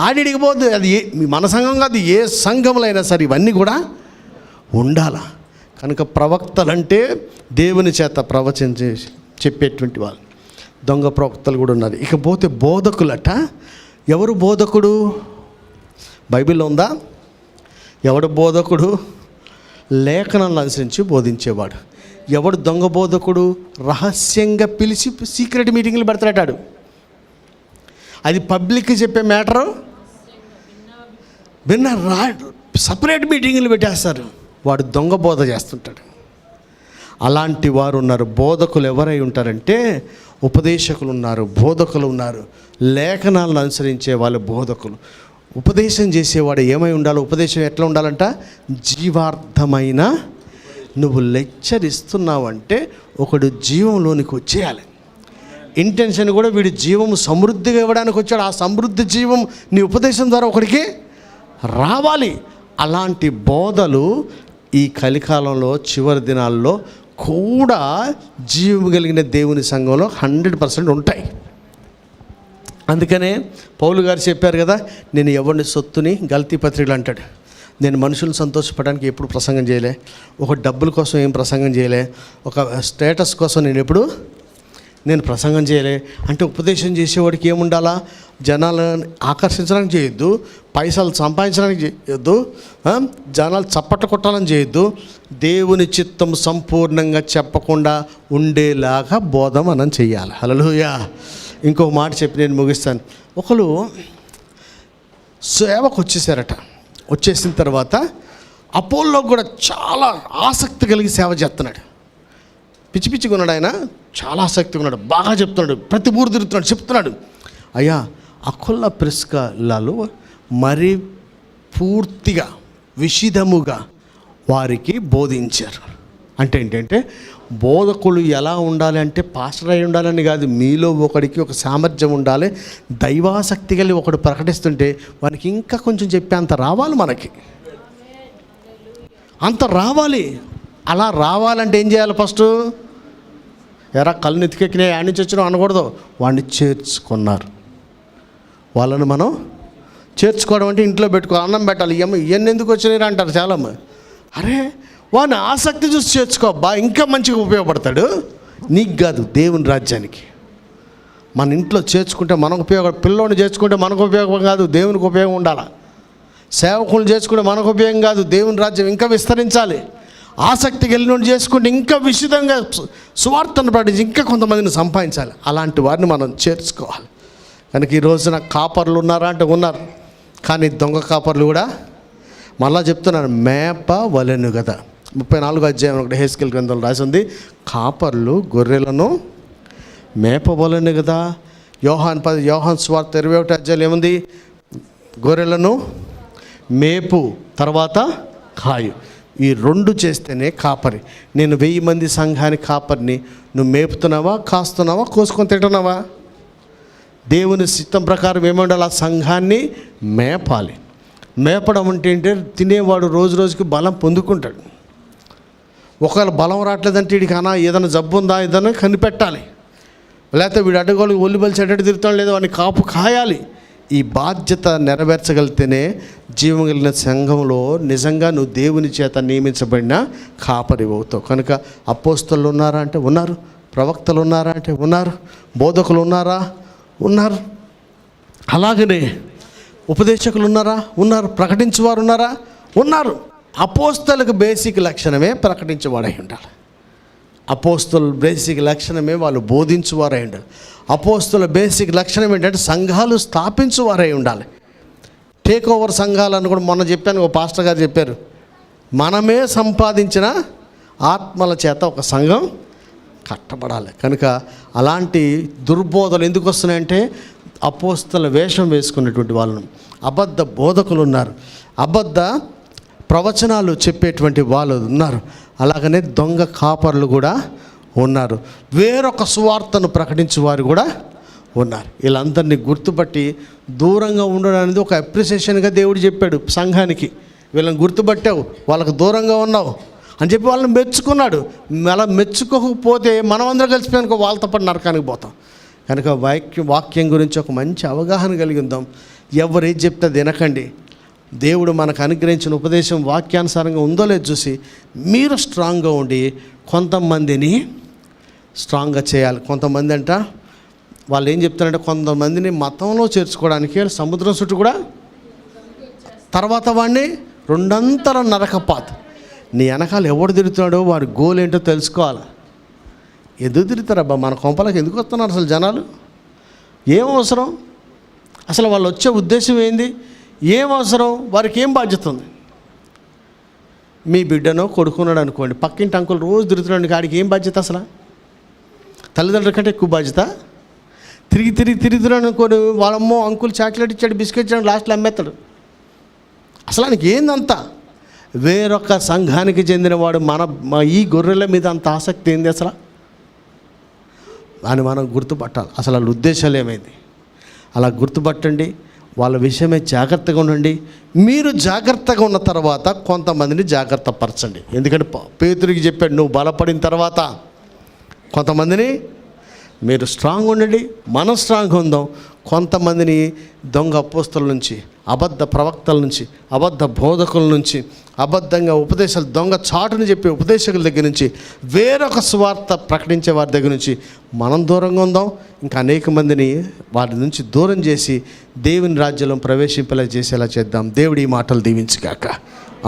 A: ఆడిడికి పోద్ది. అది మన సంఘం కాదు, ఏ సంఘంలో అయినా సరే ఇవన్నీ కూడా ఉండాల. కనుక ప్రవక్తలంటే దేవుని చేత ప్రవచించి చెప్పేటువంటి వాళ్ళు. దొంగ ప్రవక్తలు కూడా ఉన్నారు. ఇకపోతే బోధకులట. ఎవరు బోధకుడు? బైబిల్లో ఉందా? ఎవడు బోధకుడు? లేఖనాలను అనుసరించి బోధించేవాడు. ఎవడు దొంగ బోధకుడు? రహస్యంగా పిలిచి సీక్రెట్ మీటింగ్లు పెడతాడు. అది పబ్లిక్కి చెప్పే మ్యాటరు సపరేట్ మీటింగ్లు పెట్టేస్తారు. వాడు దొంగ బోధ చేస్తుంటాడు. అలాంటి వారు ఉన్నారు. బోధకులు ఎవరై ఉంటారంటే ఉపదేశకులు ఉన్నారు, బోధకులు ఉన్నారు. లేఖనాలను అనుసరించే వాళ్ళు బోధకులు. ఉపదేశం చేసేవాడు ఏమై ఉండాలో? ఉపదేశం ఎట్లా ఉండాలంట? జీవార్థమైన. నువ్వు లెక్చర్ ఇస్తున్నావంటే ఒకడు జీవంలోనికి వచ్చేయాలి. ఇంటెన్షన్ కూడా వీడి జీవము సమృద్ధిగా ఇవ్వడానికి వచ్చాడు. ఆ సమృద్ధి జీవం నీ ఉపదేశం ద్వారా ఒకడికి రావాలి. అలాంటి బోధలు ఈ కలికాలంలో చివరి దినాల్లో కూడా జీవం కలిగిన దేవుని సంఘంలో 100% ఉంటాయి. అందుకనే పౌలు గారు చెప్పారు కదా, నేను ఎవరిని సొత్తుని గల్తీ పత్రికలు అంటాడు. నేను మనుషులను సంతోషపడడానికి ఎప్పుడు ప్రసంగం చేయలే, ఒక డబ్బుల కోసం ఏం ప్రసంగం చేయలే, ఒక స్టేటస్ కోసం నేను ప్రసంగం చేయలే. అంటే ఉపదేశం చేసేవాడికి ఏముండాలా? జనాలను ఆకర్షించడానికి చేయొద్దు, పైసలు సంపాదించడానికి చేయొద్దు, జనాలు చప్పట్లు కొట్టాలని చేయొద్దు. దేవుని చిత్తం సంపూర్ణంగా చెప్పకుండా ఉండేలాగా బోధ మనం చెయ్యాలి. హల్లెలూయా. ఇంకొక మాట చెప్పి నేను ముగిస్తాను. ఒకరు సేవకు వచ్చేసారట. వచ్చేసిన తర్వాత అపోల్లో కూడా చాలా ఆసక్తి కలిగి సేవ చేస్తున్నాడు. పిచ్చి పిచ్చిగా ఉన్నాడు ఆయన, చాలా ఆసక్తిగా ఉన్నాడు, బాగా చెప్తున్నాడు, ప్రతి ఊరు తిరుగుతున్నాడు, చెప్తున్నాడు. అయ్యా అకొల్ల ప్రిస్కలలో మరి పూర్తిగా విషిదముగా వారికి బోధించారు. అంటే ఏంటంటే బోధకులు ఎలా ఉండాలి అంటే పాస్టర్ అయి ఉండాలని కాదు, మీలో ఒకడికి ఒక సామర్థ్యం ఉండాలి. దైవాసక్తి కలిగి ఒకడు ప్రకటిస్తుంటే వానికి ఇంకా కొంచెం చెప్పే అంత రావాలి, మనకి అంత రావాలి. అలా రావాలంటే ఏం చేయాలి? ఫస్ట్ ఎరా కళ్ళు నెత్తికెక్కినా యాడ్ నుంచి వచ్చినా అనకూడదు. వాడిని చేర్చుకున్నారు. వాళ్ళని మనం చేర్చుకోవడం అంటే ఇంట్లో పెట్టుకో, అన్నం పెట్టాలి, ఇవన్నీ ఎందుకు వచ్చినాయి అంటారు చాలామంది. అరే వాడిని ఆసక్తి చూసి చేర్చుకో, ఇంకా మంచిగా ఉపయోగపడతాడు. నీకు కాదు, దేవుని రాజ్యానికి. మన ఇంట్లో చేర్చుకుంటే మనకు ఉపయోగం, పిల్లోని చేర్చుకుంటే మనకు ఉపయోగం కాదు, దేవునికి ఉపయోగం ఉండాలి. సేవకులు చేసుకుంటే మనకు ఉపయోగం కాదు, దేవుని రాజ్యం ఇంకా విస్తరించాలి. ఆసక్తికి వెళ్ళినోడు చేసుకుంటే ఇంకా విశుద్ధంగా సువార్తను ప్రకటించి ఇంకా కొంతమందిని సంపాదించాలి. అలాంటి వారిని మనం చేర్చుకోవాలి. కనుక ఈ రోజున కాపర్లు ఉన్నారా అంటే ఉన్నారు, కానీ దొంగ కాపర్లు కూడా మళ్ళా చెప్తున్నాను, మేప వలెను కదా. 34వ అధ్యాయం ఒకటి హెస్కేల్ గ్రంథంలో రాసి ఉంది, కాపర్లు గొర్రెలను మేపవలెను కదా. యోహాన్ సువార్త 21వ అధ్యాయం ఏముంది? గొర్రెలను మేపు, తర్వాత కాయు. ఈ 2 చేస్తేనే కాపరి. నేను 1000 మంది సంఘానికి కాపరిని. నువ్వు మేపుతున్నావా, కాస్తున్నావా, కోసుకొని తింటున్నావా? దేవుని చిత్తం ప్రకారం ఏమండాలి? ఆ సంఘాన్ని మేపాలి. మేపడం అంటే తినేవాడు రోజు రోజుకి బలం పొందుకుంటాడు. ఒకవేళ బలం రావట్లేదంటే వీడికి ఏదైనా జబ్బు ఉందా ఏదైనా కనిపెట్టాలి. లేకపోతే వీడు అడ్డగోలు ఒళ్ళు చెడ్డటి తిరుగుతాడు, లేదా వాడిని కాపు కాయాలి. ఈ బాధ్యత నెరవేర్చగలిగితేనే జీవం కలిగిన సంఘంలో నిజంగా నువ్వు దేవుని చేత నియమించబడిన కాపరి అవుతావు. కనుక అపోస్తలులు ఉన్నారా అంటే ఉన్నారు, ప్రవక్తలు ఉన్నారా అంటే ఉన్నారు, బోధకులు ఉన్నారా ఉన్నారు, అలాగనే ఉపదేశకులు ఉన్నారా ఉన్నారు, ప్రకటించేవారు ఉన్నారా ఉన్నారు. అపోస్తలకు బేసిక్ లక్షణమే ప్రకటించేవాడై ఉండాలి. అపోస్తల బేసిక్ లక్షణమే వాళ్ళు బోధించువారై ఉండాలి. అపోస్తల బేసిక్ లక్షణం ఏంటంటే సంఘాలు స్థాపించువారై ఉండాలి. టేక్ ఓవర్ సంఘాలను కూడా మొన్న చెప్పాను, ఒక పాస్టర్ గారు చెప్పారు, మనమే సంపాదించిన ఆత్మల చేత ఒక సంఘం కట్టబడాలి. కనుక అలాంటి దుర్బోధలు ఎందుకు వస్తున్నాయంటే అపోస్తల వేషం వేసుకున్నటువంటి వాళ్ళను, అబద్ధ బోధకులు ఉన్నారు, అబద్ధ ప్రవచనాలు చెప్పేటువంటి వాళ్ళు ఉన్నారు, అలాగనే దొంగ కాపర్లు కూడా ఉన్నారు, వేరొక సువార్తను ప్రకటించే వారు కూడా ఉన్నారు. వీళ్ళందరినీ గుర్తుపట్టి దూరంగా ఉండడం అనేది ఒక అప్రిసియేషన్గా దేవుడు చెప్పాడు సంఘానికి. వీళ్ళని గుర్తుపట్టావు, వాళ్ళకు దూరంగా ఉన్నావు అని చెప్పి వాళ్ళని మెచ్చుకున్నాడు. అలా మెచ్చుకోకపోతే మనం అందరం కలిసిపోయానుకో వాళ్ళతో పాటు నరకానికి పోతాం. కనుక వాక్యం గురించి ఒక మంచి అవగాహన కలిగి ఉందాం. ఎవరేది చెప్తే వినకండి. దేవుడు మనకు అనుగ్రహించిన ఉపదేశం వాక్యానుసారంగా ఉందో లేదో చూసి మీరు స్ట్రాంగ్గా ఉండి కొంతమందిని స్ట్రాంగ్గా చేయాలి. కొంతమంది అంట వాళ్ళు ఏం చెప్తారంటే కొంతమందిని మతంలో చేర్చుకోవడానికి సముద్రం చుట్టూ కూడా తర్వాత వాడిని 2 నరకపాత. నీ వెనకాల ఎవడు తిరుగుతున్నాడో వాడి గోల్ ఏంటో తెలుసుకోవాలి. ఎందుకు తిరుగుతారబ్బా మన కొంపలకి ఎందుకు వస్తున్నారు అసలు జనాలు? ఏం అవసరం అసలు? వాళ్ళు వచ్చే ఉద్దేశం ఏంది? ఏం అవసరం? వారికి ఏం బాధ్యత ఉంది? మీ బిడ్డనో కొడుకున్నాడు అనుకోండి, పక్కింటి అంకులు రోజు తిరుగుతున్నాడు, కాడికి ఏం బాధ్యత అసలు? తల్లిదండ్రుల కంటే ఎక్కువ బాధ్యత. తిరుగుతున్నాడు అనుకోండి, వాళ్ళమ్మో అంకుల్ చాక్లెట్ ఇచ్చాడు, బిస్కెట్ ఇచ్చాడు, లాస్ట్లో అమ్మేస్తాడు. అసలు ఆయనకి ఏందంతా? వేరొక సంఘానికి చెందినవాడు మన ఈ గొర్రెల మీద అంత ఆసక్తి ఏంది అసలు అని మనం గుర్తుపట్టాలి. అసలు వాళ్ళ ఉద్దేశాలు ఏమైంది అలా గుర్తుపట్టండి. వాళ్ళ విషయమే జాగ్రత్తగా ఉండండి. మీరు జాగ్రత్తగా ఉన్న తర్వాత కొంతమందిని జాగ్రత్త పరచండి. ఎందుకంటే పేతురికి చెప్పాడు, నువ్వు బలపడిన తర్వాత కొంతమందిని మీరు స్ట్రాంగ్ ఉండండి, మనం స్ట్రాంగ్ ఉందాం. కొంతమందిని దొంగ అపోస్తల నుంచి, అబద్ధ ప్రవక్తల నుంచి, అబద్ధ బోధకుల నుంచి, అబద్ధంగా ఉపదేశాలు దొంగ చాటుని చెప్పే ఉపదేశకుల దగ్గర నుంచి, వేరొక స్వార్థ ప్రకటించే వారి దగ్గర నుంచి మనం దూరంగా ఉందాం. ఇంకా అనేక మందిని వారి నుంచి దూరం చేసి దేవుని రాజ్యంలో ప్రవేశింపేలా చేసేలా చేద్దాం. దేవుడి ఈ మాటలు దీవించుగాక.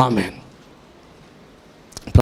A: ఆమేన్.